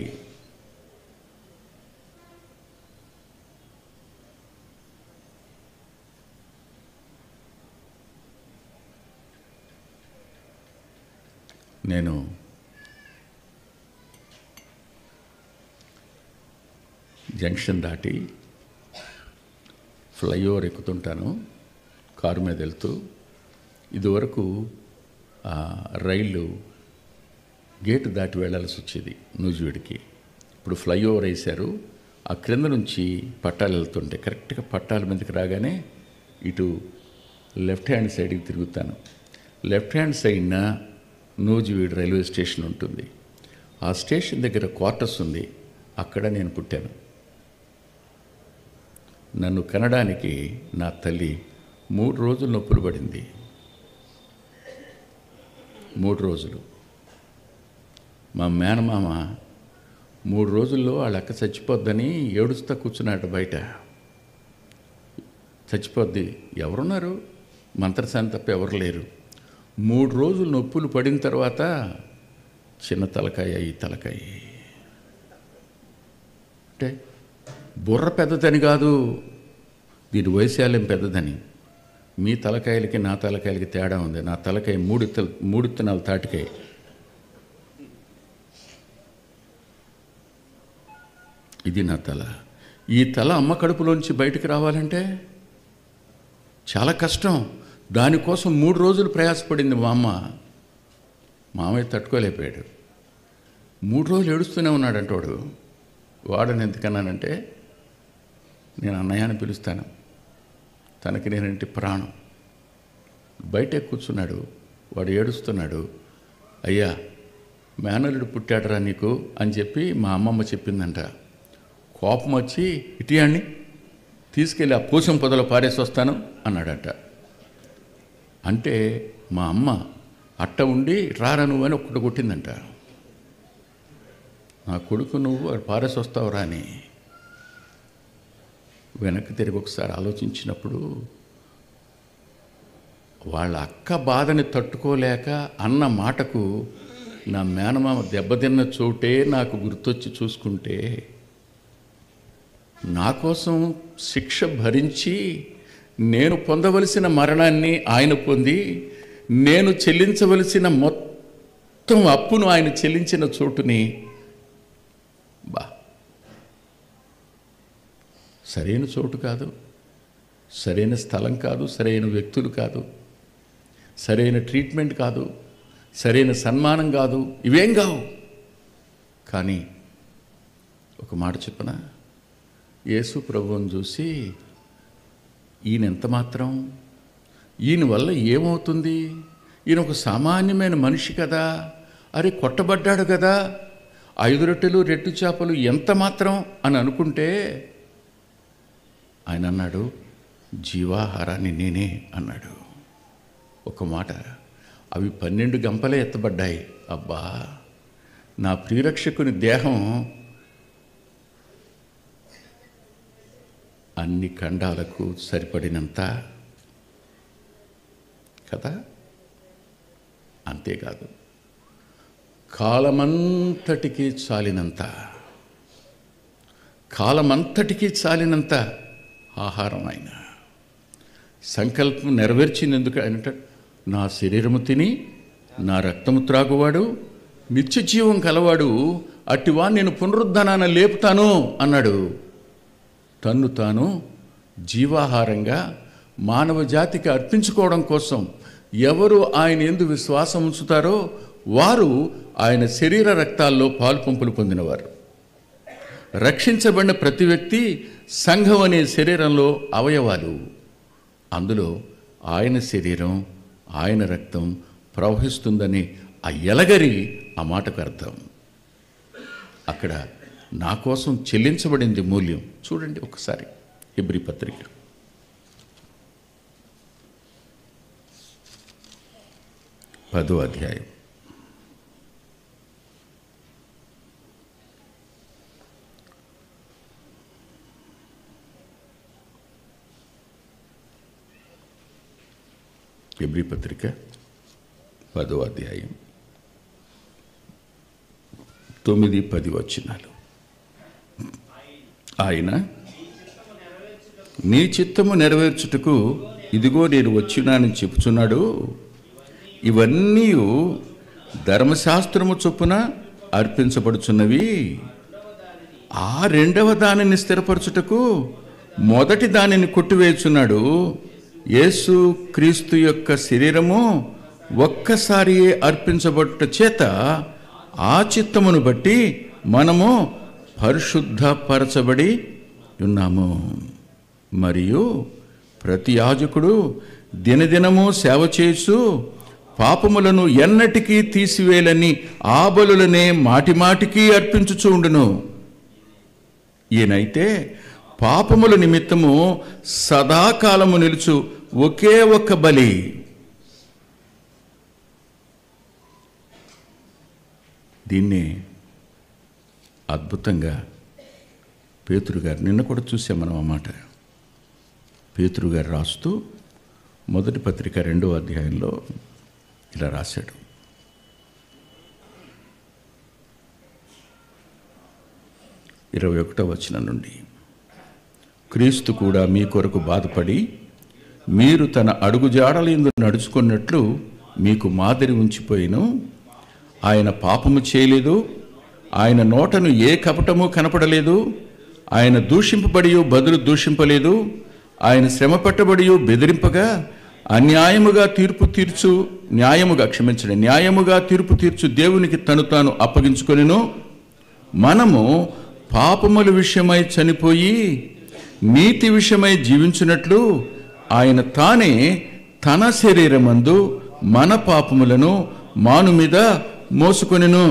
నేను జంక్షన్ దాటి ఫ్లైఓవర్ ఎక్కుతుంటాను కారు మీద వెళ్తూ. ఇదివరకు రైళ్ళు గేటు దాటి వెళ్ళాల్సి వచ్చేది నూజివీడికి. ఇప్పుడు ఫ్లైఓవర్ వేశారు. ఆ క్రింద నుంచి పట్టాలు వెళ్తుంటే కరెక్ట్గా పట్టాల మీదకి రాగానే ఇటు లెఫ్ట్ హ్యాండ్ సైడ్కి తిరుగుతాను. లెఫ్ట్ హ్యాండ్ సైడ్న నూజివీడు రైల్వే స్టేషన్ ఉంటుంది. ఆ స్టేషన్ దగ్గర క్వార్టర్స్ ఉంది. అక్కడ నేను పుట్టాను. నన్ను కనడానికి నా తల్లి 3 రోజులు నొప్పులు పడింది. 3 రోజులు. మా మేనమామ 3 రోజుల్లో వాళ్ళ అక్క చచ్చిపోద్దని ఏడుస్తా కూర్చున్నాడు బయట. చచ్చిపోద్ది, ఎవరున్నారు? మంత్రసాని తప్ప ఎవరు లేరు. 3 రోజులు నొప్పులు పడిన తర్వాత చిన్న తలకాయ, ఈ తలకాయ అంటే బుర్ర పెద్దదని కాదు, దీని వైశాల్యం పెద్దదని. మీ తలకాయలకి నా తలకాయలకి తేడా ఉంది. నా తలకాయ 3 ఇత్తనాలు తాటికాయ. ఇది నా తల. ఈ తల అమ్మ కడుపులోంచి బయటికి రావాలంటే చాలా కష్టం. దానికోసం 3 రోజులు ప్రయాసపడింది మా అమ్మ. మామయ్య తట్టుకోలేకపోయాడు. 3 రోజులు ఏడుస్తూనే ఉన్నాడంట వాడు. వాడని ఎందుకన్నానంటే, నేను అన్నయ్య అని పిలుస్తాను, తనకి నేనంటే ప్రాణం. బయటే కూర్చున్నాడు, వాడు ఏడుస్తున్నాడు. అయ్యా, మేనల్లుడు పుట్టాడరా నీకు అని చెప్పి మా అమ్మమ్మ చెప్పిందంట. కోపం వచ్చి ఇటీయాన్ని తీసుకెళ్ళి ఆ పూసం పొదలో పారేసి వస్తాను అన్నాడట. అంటే మా అమ్మ అట్ట ఉండి రారా నువ్వు అని ఒక్కటి కొట్టిందంట. నా కొడుకు నువ్వు పారేసి వస్తావురా అని. వెనక్కి తిరిగి ఒకసారి ఆలోచించినప్పుడు వాళ్ళ అక్క బాధని తట్టుకోలేక అన్న మాటకు నా మేనమామ దెబ్బతిన్న చోటే నాకు గుర్తొచ్చి చూసుకుంటే, నా కోసం శిక్ష భరించి నేను పొందవలసిన మరణాన్ని ఆయన పొంది, నేను చెల్లించవలసిన మొత్తం అప్పును ఆయన చెల్లించిన చోటుని సరైన చోటు కాదు, సరైన స్థలం కాదు, సరైన వ్యక్తులు కాదు, సరైన ట్రీట్మెంట్ కాదు, సరైన సన్మానం కాదు, ఇవేం కావు. కానీ ఒక మాట చెప్పనా, యేసు ప్రభువుని చూసి ఈయన ఎంత మాత్రం, ఈయన వల్ల ఏమవుతుంది, ఈయన ఒక సామాన్యమైన మనిషి కదా, అరే కొట్టబడ్డాడు కదా, 5 రొట్టెలు 2 చేపలు ఎంత మాత్రం అని అనుకుంటే ఆయన అన్నాడు, జీవాహారాన్ని నేనే అన్నాడు. ఒక మాట, అవి 12 గంపలే ఎత్తబడ్డాయి. అబ్బా, నా ప్రియరక్షకుని దేహం అన్ని ఖండాలకు సరిపడినంత కదా. అంతేకాదు, కాలమంతటికీ చాలినంత ఆహారం ఆయన సంకల్పం నెరవేర్చినందుకు ఆయన, నా శరీరము తిని నా రక్తము త్రాగువాడు నిత్య జీవం కలవాడు, అట్టివా నేను పునరుద్ధరణ లేపుతాను అన్నాడు. తన్ను తాను జీవాహారంగా మానవ జాతికి అర్పించుకోవడం కోసం ఎవరు ఆయన యందు విశ్వాసం ఉంచుతారో వారు ఆయన శరీర రక్తాల్లో పాలుపంపులు పొందినవారు. రక్షించబడిన ప్రతి వ్యక్తి సంఘం అనే శరీరంలో అవయవాలు. అందులో ఆయన శరీరం, ఆయన రక్తం ప్రవహిస్తుందని ఆ ఎలగరి ఆ మాటకు అర్థం. అక్కడ నా కోసం చెల్లించబడింది మూల్యం. చూడండి ఒకసారి హెబ్రీ పత్రిక 10వ అధ్యాయం. హెబ్రీ పత్రిక 10వ అధ్యాయం 9-10 వచనాలు. ఆయన నీ చిత్తము నెరవేర్చుటకు ఇదిగో నేను వచ్చినానని చెప్పుచున్నాడు. ఇవన్నీ ధర్మశాస్త్రము చొప్పున అర్పించబడుచున్నవి. ఆ రెండవ దానిని స్థిరపరచుటకు మొదటి దానిని కొట్టివేయుచున్నాడు. యేసు క్రీస్తు యొక్క శరీరము ఒక్కసారియే అర్పించబడుట చేత ఆ చిత్తమును బట్టి మనము పరిశుద్ధపరచబడి ఉన్నాము. మరియు ప్రతి యాజకుడు దినదినము సేవ చేసు పాపములను ఎన్నటికీ తీసివేయాలని ఆ బలులనే మాటిమాటికి అర్పించుచూ ఉండును. ఈయనైతే పాపముల నిమిత్తము సదాకాలము నిలుచు ఒకే ఒక్క బలి. దీన్నే అద్భుతంగా పేతురు గారు, నిన్న కూడా చూసాం మనం ఆ మాట. పేతురు గారు రాస్తూ మొదటి పత్రిక 2వ అధ్యాయంలో ఇలా రాశాడు. 21వ వచనం నుండి, క్రీస్తు కూడా మీ కొరకు బాధపడి మీరు తన అడుగుజాడలందు నడుచుకున్నట్లు మీకు మాదిరి ఉంచిపోయిను. ఆయన పాపము చేయలేదు, ఆయన నోటను ఏ కపటము కనపడలేదు, ఆయన దూషింపబడి బదులు దూషింపలేదు, ఆయన శ్రమ పట్టబడి బెదిరింపగా న్యాయముగా తీర్పు తీర్చు దేవునికి తను తాను అప్పగించుకొనెను. మనము పాపముల విషయమై చనిపోయి నీతి విషయమై జీవించినట్లు ఆయన తానే తన శరీరమందు మన పాపములను మాను మీద మోసుకొనెను.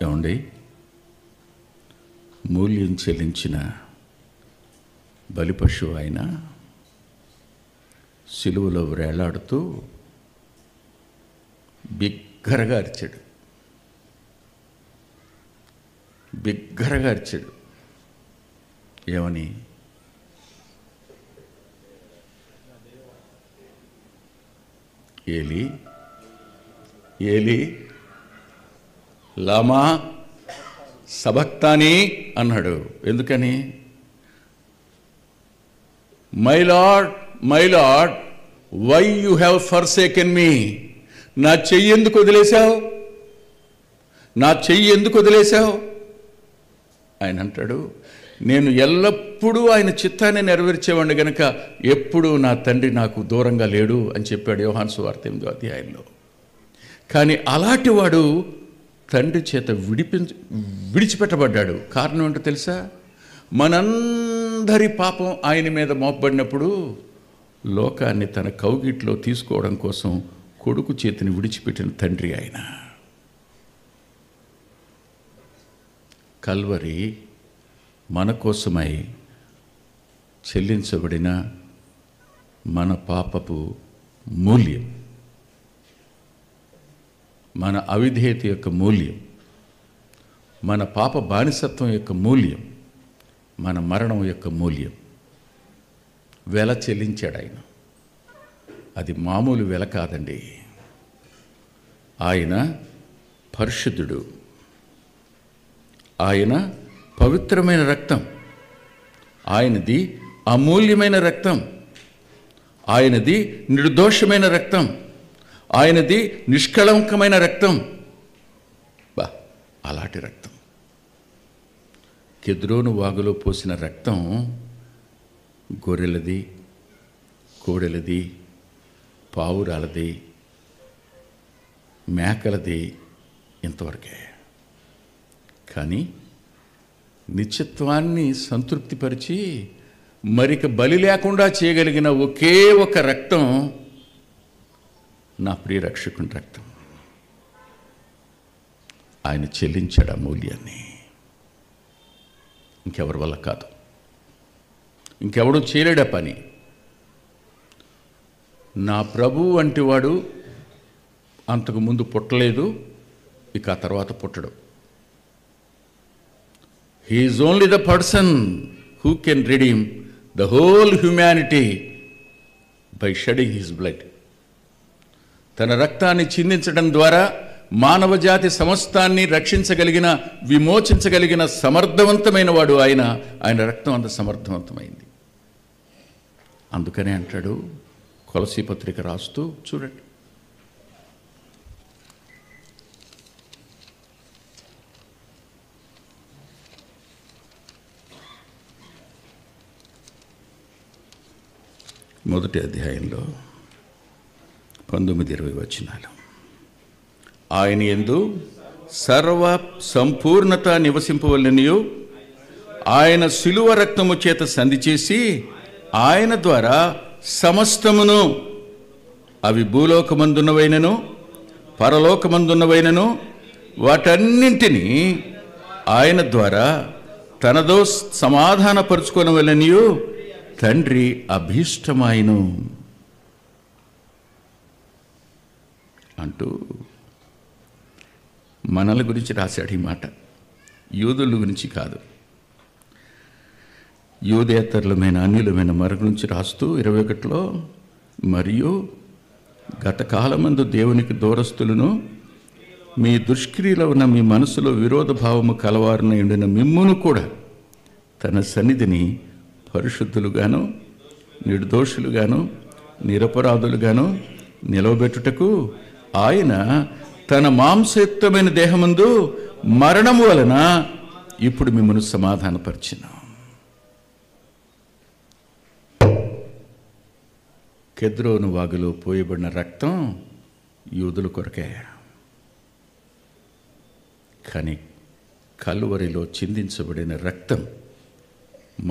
ఏమండి, మూల్యం చెల్లించిన బలిపశువు ఆయన సిలువలో వేలాడుతూ బిగ్గరగా అరిచాడు. ఏమని? ఏలి ఏలి లామా సబక్తాని అన్నాడు. ఎందుకని? My Lord why you have forsaken me. నా చెయ్యి ఎందుకు వదిలేశావు? ఆయన అంటాడు, నేను ఎల్లప్పుడూ ఆయన చిత్తాన్ని నెరవేర్చేవాడిని గనక ఎప్పుడూ నా తండ్రి నాకు దూరంగా లేడు అని చెప్పాడు యోహాను సువార్త 8వ అధ్యాయంలో. కానీ అలాంటి వాడు తండ్రి చేత విడిచిపెట్టబడ్డాడు. కారణం ఏంటో తెలుసా? మనందరి అందరి పాపం ఆయన మీద మోపబడినప్పుడు లోకాన్ని తన కౌగిట్లో తీసుకోవడం కోసం కొడుకు చేతిని విడిచిపెట్టిన తండ్రి ఆయన. కల్వరి మన కోసమై చెల్లించబడిన మన పాపపు మూల్యం, మన అవిధేయత యొక్క మూల్యం, మన పాప బానిసత్వం యొక్క మూల్యం, మన మరణం యొక్క మూల్యం వెల చెల్లించాడు ఆయన. అది మామూలు వెల కాదండి. ఆయన పరిశుద్ధుడు, ఆయన పవిత్రమైన రక్తం, ఆయనది అమూల్యమైన రక్తం, ఆయనది నిర్దోషమైన రక్తం, ఆయనది నిష్కళంకమైన రక్తం. బా, అలాంటి రక్తం. కెద్రోను వాగులో పోసిన రక్తం గొర్రెలది, కోడెలది, పావురాలది, మేకలది, ఇంతవరకే. కానీ నిత్యత్వాన్ని సంతృప్తిపరిచి మరిక బలి లేకుండా చేయగలిగిన ఒకే ఒక రక్తం నా ప్రియ రక్షకుని రక్తం. ఆయన చెల్లించాడు ఆ మూల్యాన్ని. ఇంకెవరి వల్ల కాదు, ఇంకెవడు చేయలేడా పని. నా ప్రభు వంటి వాడు అంతకుముందు పుట్టలేదు, ఇక ఆ తర్వాత పుట్టడు. He is only the person who can redeem the whole humanity by shedding his blood. తన రక్తాన్ని చిందించడం ద్వారా మానవ జాతి సమస్తాన్ని రక్షించగలిగిన, విమోచించగలిగిన సమర్థవంతమైన వాడు ఆయన. ఆయన రక్తం అంత సమర్థవంతమైంది. అందుకనే అంటాడు కొలసీ పత్రిక రాస్తూ, చూడండి, మొదటి అధ్యాయంలో 19-20 వచనాలు. ఆయన యందు సర్వ సంపూర్ణత నివసింపవలనియు ఆయన శిలువ రక్తము చేత సంధి చేసి ఆయన ద్వారా సమస్తమును, అవి భూలోకమందున్నవైనను పరలోకమందున్నవైనను, వాటన్నింటినీ ఆయన ద్వారా తనదో సమాధానపరుచుకొనవలనియు తండ్రి అభీష్టమాయను అంటూ మనల గురించి రాశాడు ఈ మాట. యూదుల గురించి కాదు, యూదేతరులమైన అన్యులమైన మన గురించి రాస్తూ 21లో, మరియు గత కాలమందు దేవునికి దూరస్తులను మీ దుష్క్రియలో ఉన్న మీ మనసులో విరోధ భావము కలవారున ఉండిన మిమ్మును కూడా తన సన్నిధిని పరిశుద్ధులుగాను నిర్దోషులుగాను నిరపరాధులుగాను నిలవబెట్టుటకు ఆయన తన మాంసయుక్తమైన దేహమందు మరణము వలన ఇప్పుడు మిమ్మల్ని సమాధానపరిచిన. కెద్రోను వాగులో పోయబడిన రక్తం యూదుల కొరకే, కానీ కల్వరిలో చిందించబడిన రక్తం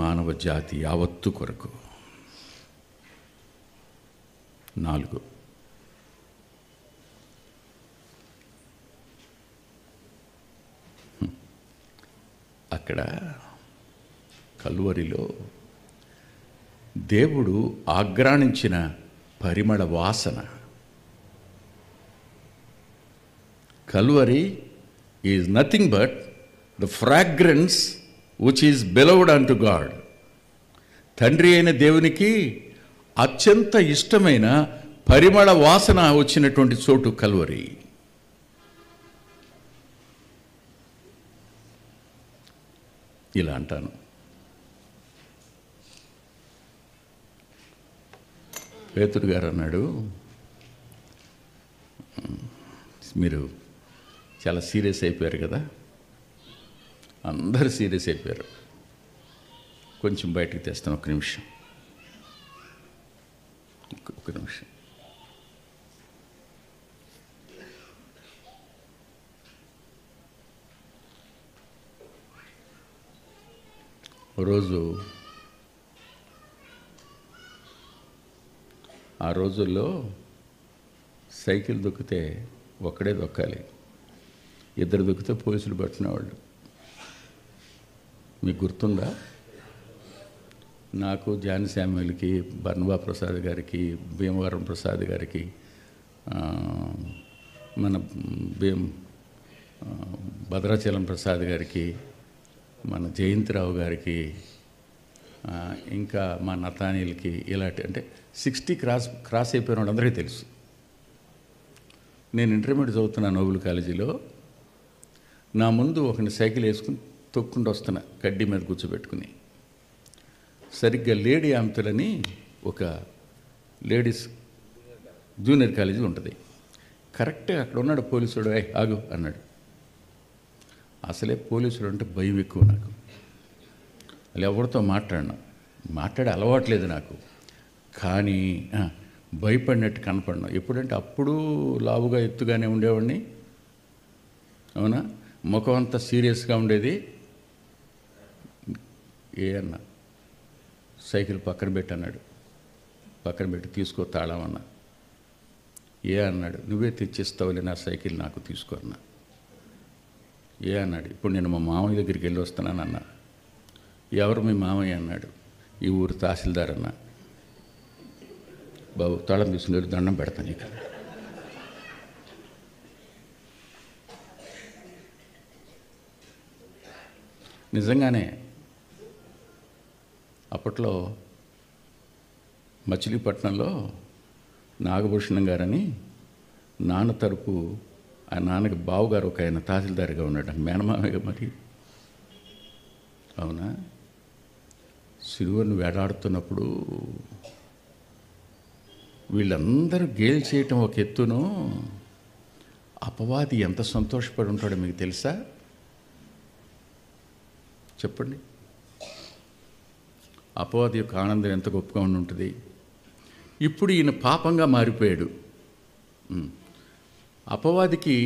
మానవ జాతి యావత్తు కొరకు. 4, అక్కడ కల్వరిలో దేవుడు ఆగ్రాణించిన పరిమళ వాసన. Calvary is nothing but the fragrance which is beloved an to God. తండ్రి అయిన దేవునికి అత్యంత ఇష్టమైన పరిమళ వాసన వచ్చినటువంటి చోటు కల్వరి. ఇలా అంటాను, పేతురు గారు అన్నాడు, మీరు చాలా సీరియస్ అయిపోయారు కదా, అందరూ సీరియస్ అయిపోయారు, కొంచెం బయటికి తెస్తాను, ఒక్క నిమిషం. రోజు ఆ రోజుల్లో సైకిల్ దొక్కితే ఒక్కడే దొక్కాలి, ఇద్దరు దొక్కితే పోలీసులు పట్టినవాళ్ళు. మీకు గుర్తుందా? నాకు, జాన్ శామ్యుల్కి, బర్నబా ప్రసాద్ గారికి, భీమవరం ప్రసాద్ గారికి, మన భద్రాచలం ప్రసాద్ గారికి, మన జయంతిరావు గారికి, ఇంకా మా నతానీలకి, ఇలాంటి అంటే 60 క్రాస్ అయిపోయిన వాళ్ళందరికీ తెలుసు. నేను ఇంటర్మీడియట్ చదువుతున్నా నోబెల్ కాలేజీలో. నా ముందు ఒకని సైకిల్ వేసుకుని తొక్కుంటూ వస్తున్నా, కడ్డీ మీద కూర్చోబెట్టుకుని. సరిగ్గా లేడీ ఆమెతులని ఒక లేడీస్ జూనియర్ కాలేజీ ఉంటుంది. కరెక్ట్గా అక్కడ ఉన్నాడు పోలీసుడు. ఆగు అన్నాడు. అసలే పోలీసుడు అంటే భయం ఎక్కువ నాకు. అలా ఎవరితో మాట్లాడే అలవాట్లేదు నాకు. కానీ భయపడినట్టు కనపడినా. ఎప్పుడంటే అప్పుడు లావుగా ఎత్తుగానే ఉండేవాడిని, అవునా? ముఖం అంతా సీరియస్గా ఉండేది. అన్నా సైకిల్ పక్కన పెట్టి అన్నాడు. పక్కన పెట్టి తీసుకో తాళం అన్నా. అన్నాడు, నువ్వే తెచ్చిస్తావులే నా సైకిల్, నాకు తీసుకో అన్నా. అన్నాడు, ఇప్పుడు నేను మా మామయ్య దగ్గరికి వెళ్ళి వస్తున్నాను అన్నా. ఎవరు మీ మామయ్య అన్నాడు. ఈ ఊరు తహసీల్దార్ అన్నా. బాబు తాళం తీసుకుని దండం పెడతాను ఇక. నిజంగానే అప్పట్లో మచిలీపట్నంలో నాగభూషణం గారని నాన్న తరపు, ఆ నాన్నకి బావుగారు ఒక ఆయన తహసీల్దార్గా ఉన్నాడు. మేనమామయ్య మరి, అవునా? సిరువను వేటాడుతున్నప్పుడు వీళ్ళందరూ గేలి చేయటం ఒక ఎత్తును, అపవాది ఎంత సంతోషపడి ఉంటాడో మీకు తెలుసా? చెప్పండి. అపవాది యొక్క ఆనందం ఎంత గొప్పగా ఉంటుంది. ఇప్పుడు ఈయన పాపంగా మారిపోయాడు. అపవాదికి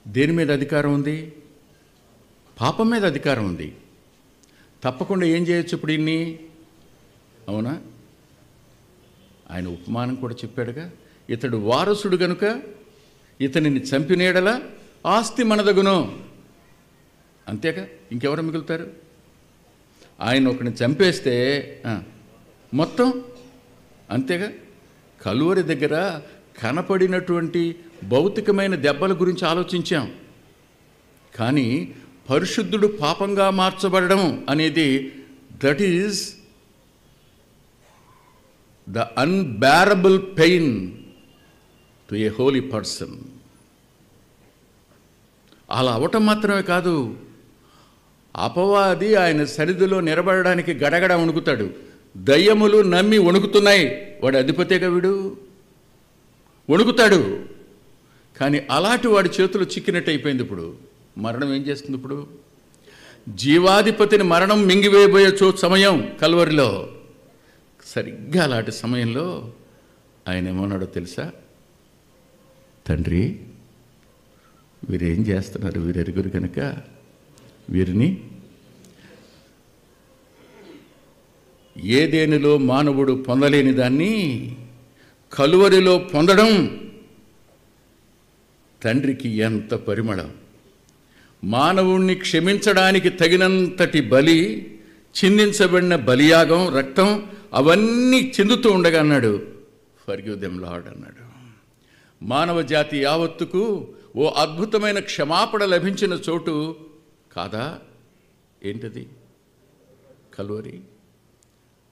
దేని మీద అధికారం ఉంది? పాపం మీద అధికారం ఉంది. తప్పకుండా ఏం చేయొచ్చు ఇప్పుడు ఇన్ని, అవునా? ఆయన ఉపమానం కూడా చెప్పాడుగా, ఇతడు వారసుడు గనుక ఇతనిని చంపినేడల ఆస్తి మనదగును. అంతేగా, ఇంకెవరు మిగులుతారు? ఆయన ఒకరిని చంపేస్తే మొత్తం అంతేగా. కలువరి దగ్గర కనపడినటువంటి భౌతికమైన దెబ్బల గురించి ఆలోచించాం, కానీ పరిశుద్ధుడు పాపంగా మార్చబడడం అనేది, that is the unbearable pain to A Holi person. అలా అవటం మాత్రమే కాదు, అపవాది ఆయన సరిధిలో నిలబడడానికి గడగడ వణుకుతాడు. దయ్యములు నమ్మి వణుకుతున్నాయి. వాడు అధిపతిగా వీడు వణుకుతాడు. కానీ అలాంటి వాడి చేతులు చిక్కినట్టు అయిపోయింది. ఇప్పుడు మరణం ఏం చేస్తుంది? ఇప్పుడు జీవాధిపతిని మరణం మింగివేయబోయే సమయం కల్వరిలో. సరిగ్గా అలాంటి సమయంలో ఆయన ఏమన్నాడో తెలుసా? తండ్రి, వీరేం చేస్తున్నారు వీరెరుగురు కనుక వీరిని ఏదేనిలో మానవుడు పొందలేని దాన్ని కలువరిలో పొందడం తండ్రికి ఎంత పరిమళం. మానవుణ్ణి క్షమించడానికి తగినంతటి బలి, చిందించబడిన బలియాగం, రక్తం అవన్నీ చెందుతూ ఉండగా అన్నాడు, ఫర్గివ్ దెమ్ లార్డ్ అన్నాడు. మానవ జాతి యావత్తుకు ఓ అద్భుతమైన క్షమాపణ లభించిన చోటు కాదా? ఏంటది? కల్వరి.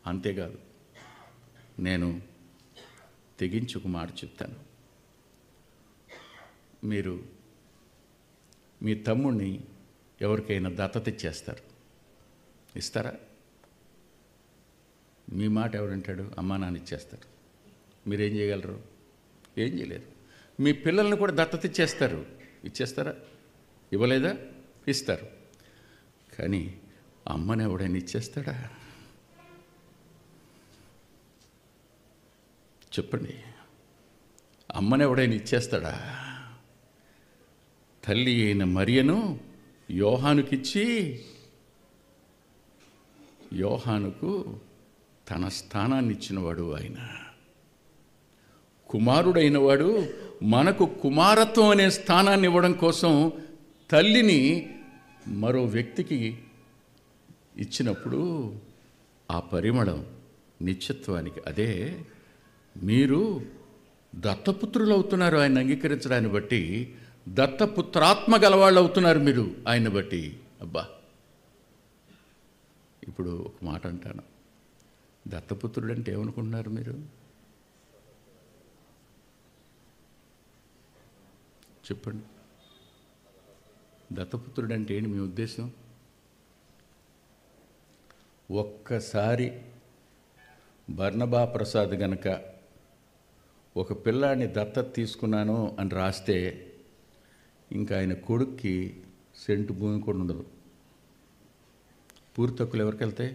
అంతేకాదు, నేను తెగించి ఒక మాట చెప్తాను. మీరు మీ తమ్ముడిని ఎవరికైనా దత్తత ఇచ్చేస్తారు, ఇస్తారా? మీ మాట ఎవరంటాడు? అమ్మా నాన్న ఇచ్చేస్తారు. మీరేం చేయగలరు? ఏం చేయలేరు. మీ పిల్లల్ని కూడా దత్తత ఇచ్చేస్తారా? ఇవ్వలేదా? ఇస్తారు. కానీ అమ్మని ఎవడైనా ఇచ్చేస్తాడా? చెప్పండి. అమ్మని ఎవడైనా ఇచ్చేస్తాడా? తల్లి అయిన మరియను యోహానుకిచ్చి యోహానుకు తన స్థానాన్ని ఇచ్చినవాడు ఆయన. కుమారుడైన వాడు మనకు కుమారత్వం అనే స్థానాన్ని ఇవ్వడం కోసం తల్లిని మరో వ్యక్తికి ఇచ్చినప్పుడు ఆ పరిమళం నిత్యత్వానికి. అదే మీరు దత్తపుత్రులు అవుతున్నారు ఆయన అంగీకరించడాన్ని బట్టి, దత్తపుత్రాత్మ గలవాళ్ళు అవుతున్నారు మీరు ఆయన బట్టి. అబ్బా, ఇప్పుడు ఒక మాట అంటాను, దత్తపుత్రుడు అంటే ఏమనుకుంటున్నారు మీరు? చెప్పండి, దత్తపుత్రుడు అంటే ఏంటి మీ ఉద్దేశం? ఒక్కసారి బర్నబా ప్రసాద్ గనక ఒక పిల్లాడిని దత్తత తీసుకున్నాను అని రాస్తే ఇంకా ఆయన కొడుక్కి సెంటు భూమి కూడా ఉండదు. పూర్తి హక్కులు ఎవరికి వెళ్తాయి?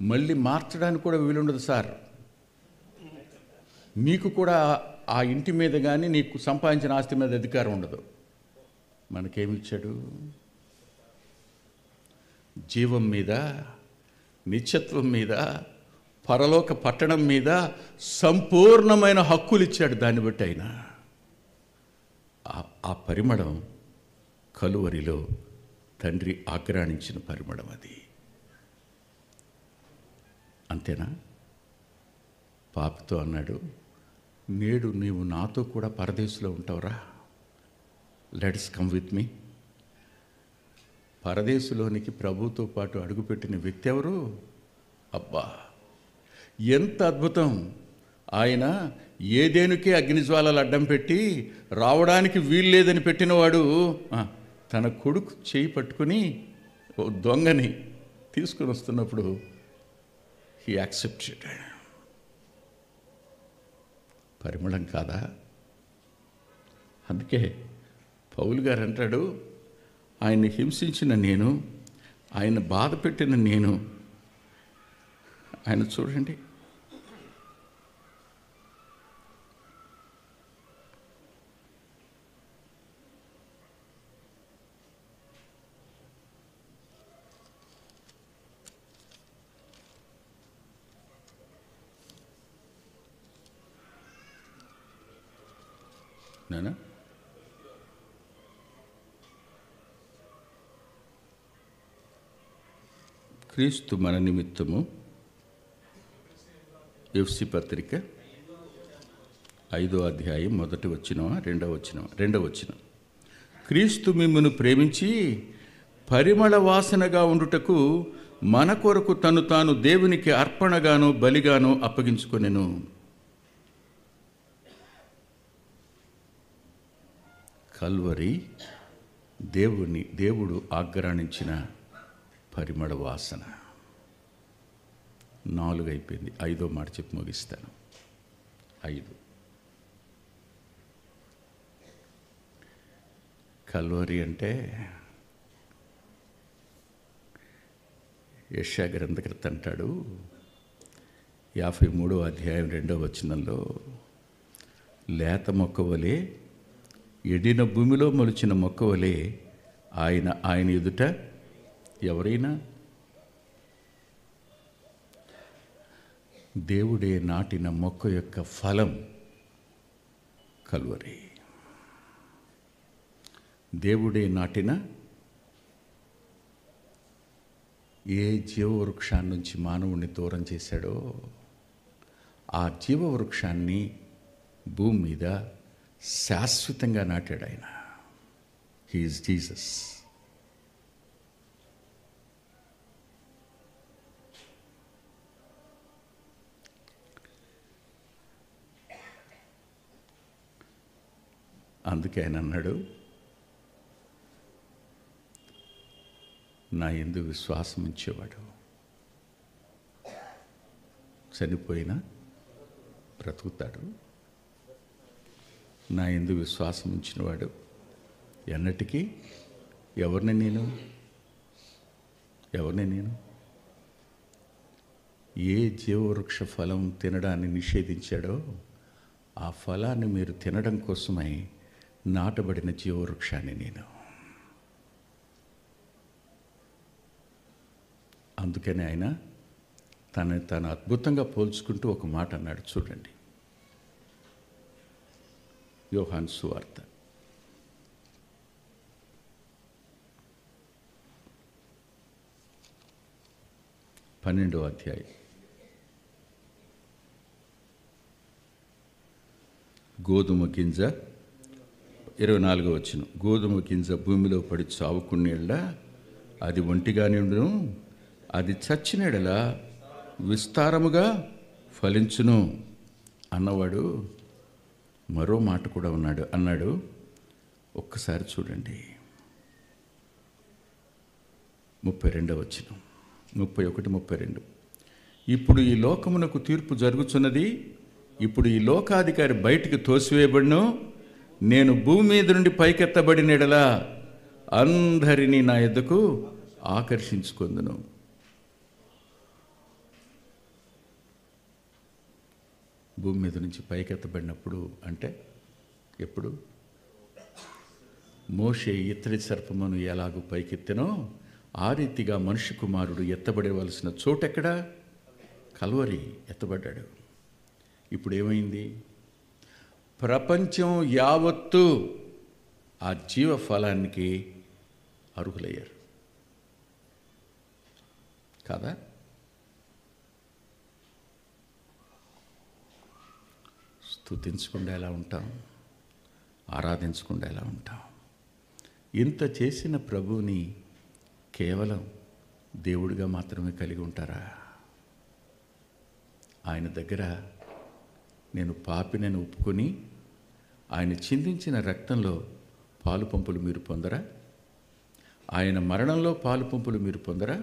మళ్ళీ మార్చడానికి కూడా వీలుండదు సార్. మీకు కూడా ఆ ఇంటి మీద కానీ నీకు సంపాదించిన ఆస్తి మీద అధికారం ఉండదు. మనకేమిచ్చాడు? జీవం మీద, నిత్యత్వం మీద, పరలోక పట్టణం మీద సంపూర్ణమైన హక్కులు ఇచ్చాడు. దాన్ని బట్టి ఆయన ఆ పరిమళం కలువరిలో తండ్రి ఆగ్రాణించిన పరిమళం అది. అంతేనా? పాపతో అన్నాడు, నేడు నీవు నాతో కూడా పరదేశంలో ఉంటావురా, లెట్స్ కమ్ విత్ మీ. పరదేశంలోనికి ప్రభుతో పాటు అడుగుపెట్టిన వ్యక్తి ఎవరు? అబ్బా, ఎంత అద్భుతం! ఆయన ఏదేనుకే అగ్నిజ్వాలలు అడ్డం పెట్టి రావడానికి వీల్లేదని పెట్టినవాడు తన కొడుకు చేయి పట్టుకుని దొంగని తీసుకుని వస్తున్నప్పుడు హీ యాక్సెప్టెడ్. పరిమళం కాదా? అందుకే పౌలు గారు అంటాడు, ఆయన్ని హింసించిన నేను, ఆయన బాధ పెట్టిన నేను, ఆయన చూడండి, నానా క్రీస్తు మన నిమిత్తము, ఎఫ్సి పత్రిక 5వ అధ్యాయం 1వ వచనమా 2వ వచనం. క్రీస్తు మిమ్మును ప్రేమించి పరిమళ వాసనగా ఉండుటకు మన కొరకు తను తాను దేవునికి అర్పణగాను బలిగాను అప్పగించుకొనెను. కల్వరి దేవుడు ఆగ్రాణించిన పరిమళ వాసన. 4 అయిపోయింది, 5వ మాట చెప్పి ముగిస్తాను. 5 కల్వరి అంటే యెషయా గ్రంథకర్త అంటాడు 53వ అధ్యాయం 2వ వచనంలో, లేత మొక్క వలె, ఎడిన భూమిలో మొలిచిన మొక్క వలె ఆయన ఎదుట ఎవరైనా దేవుడే నాటిన మొక్క యొక్క ఫలం కల్వరి. దేవుడే నాటిన ఏ జీవవృక్షాన్ని నుంచి మానవుణ్ణి దూరం చేశాడో ఆ జీవవృక్షాన్ని భూమి మీద శాశ్వతంగా నాటాడు ఆయన. He is Jesus. అందుకే ఆయన అన్నాడు, నా యందు విశ్వాసం ఉంచేవాడు చనిపోయినా బ్రతుకుతాడు. నా యందు విశ్వాసం ఉంచినవాడు ఎన్నటికీ ఎవరిని నేను ఏ జీవవృక్ష ఫలం తినడాన్ని నిషేధించాడో ఆ ఫలాన్ని మీరు తినడం కోసమై నాటబడిన జీవవృక్షాన్ని నేను. అందుకని ఆయన తను అద్భుతంగా పోల్చుకుంటూ ఒక మాట అన్నాడు, చూడండి. యోహాను సువార్త 12వ అధ్యాయం. గోధుమ గింజ 24వ వచనం. గోధుమ గింజ భూమిలో పడి చావుకునేళ్ళ అది ఒంటిగా నిండును, అది చచ్చినెడల విస్తారముగా ఫలించును అన్నవాడు మరో మాట కూడా అన్నాడు. ఒక్కసారి చూడండి. 32వ వచనం, 31, 32. ఇప్పుడు ఈ లోకమునకు తీర్పు జరుగుతున్నది. ఇప్పుడు ఈ లోకాధికారి బయటికి తోసివేయబడును. నేను భూమి మీద నుండి పైకెత్తబడిన ఎడల అందరినీ నా యొద్దకు ఆకర్షించుకొందును. భూమి మీద నుంచి పైకెత్తబడినప్పుడు అంటే ఎప్పుడు? మోషే ఇత్తడి సర్పమును ఎలాగూ పైకెత్తెనో ఆ రీతిగా మనుష్య కుమారుడు ఎత్తబడవలసిన చోటెక్కడా? కల్వరి ఎత్తబడ్డాడు. ఇప్పుడు ఏమైంది? ప్రపంచం యావత్తు ఆ జీవ ఫలానికి అర్హులయ్యారు కాదా? స్తుతించకుండా ఎలా ఉంటాం? ఆరాధించకుండా ఎలా ఉంటాం? ఇంత చేసిన ప్రభువుని కేవలం దేవుడిగా మాత్రమే కలిగి ఉంటారా? ఆయన దగ్గర నేను పాపినని ఒప్పుకొని ఆయన చిందించిన రక్తంలో పాలు పంపులు మీరు పొందరా? ఆయన మరణంలో పాలు పంపులు మీరు పొందరా?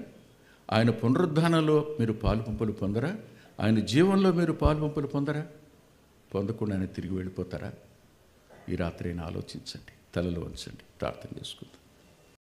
ఆయన పునరుద్ధానంలో మీరు పాలు పంపులు పొందరా? ఆయన జీవంలో మీరు పాలు పంపులు పొందరా? పొందకుండానే తిరిగి వెళ్ళిపోతారా? ఈ రాత్రి ఆలోచించండి, తలలు వంచండి, ప్రార్థన చేసుకుందాం.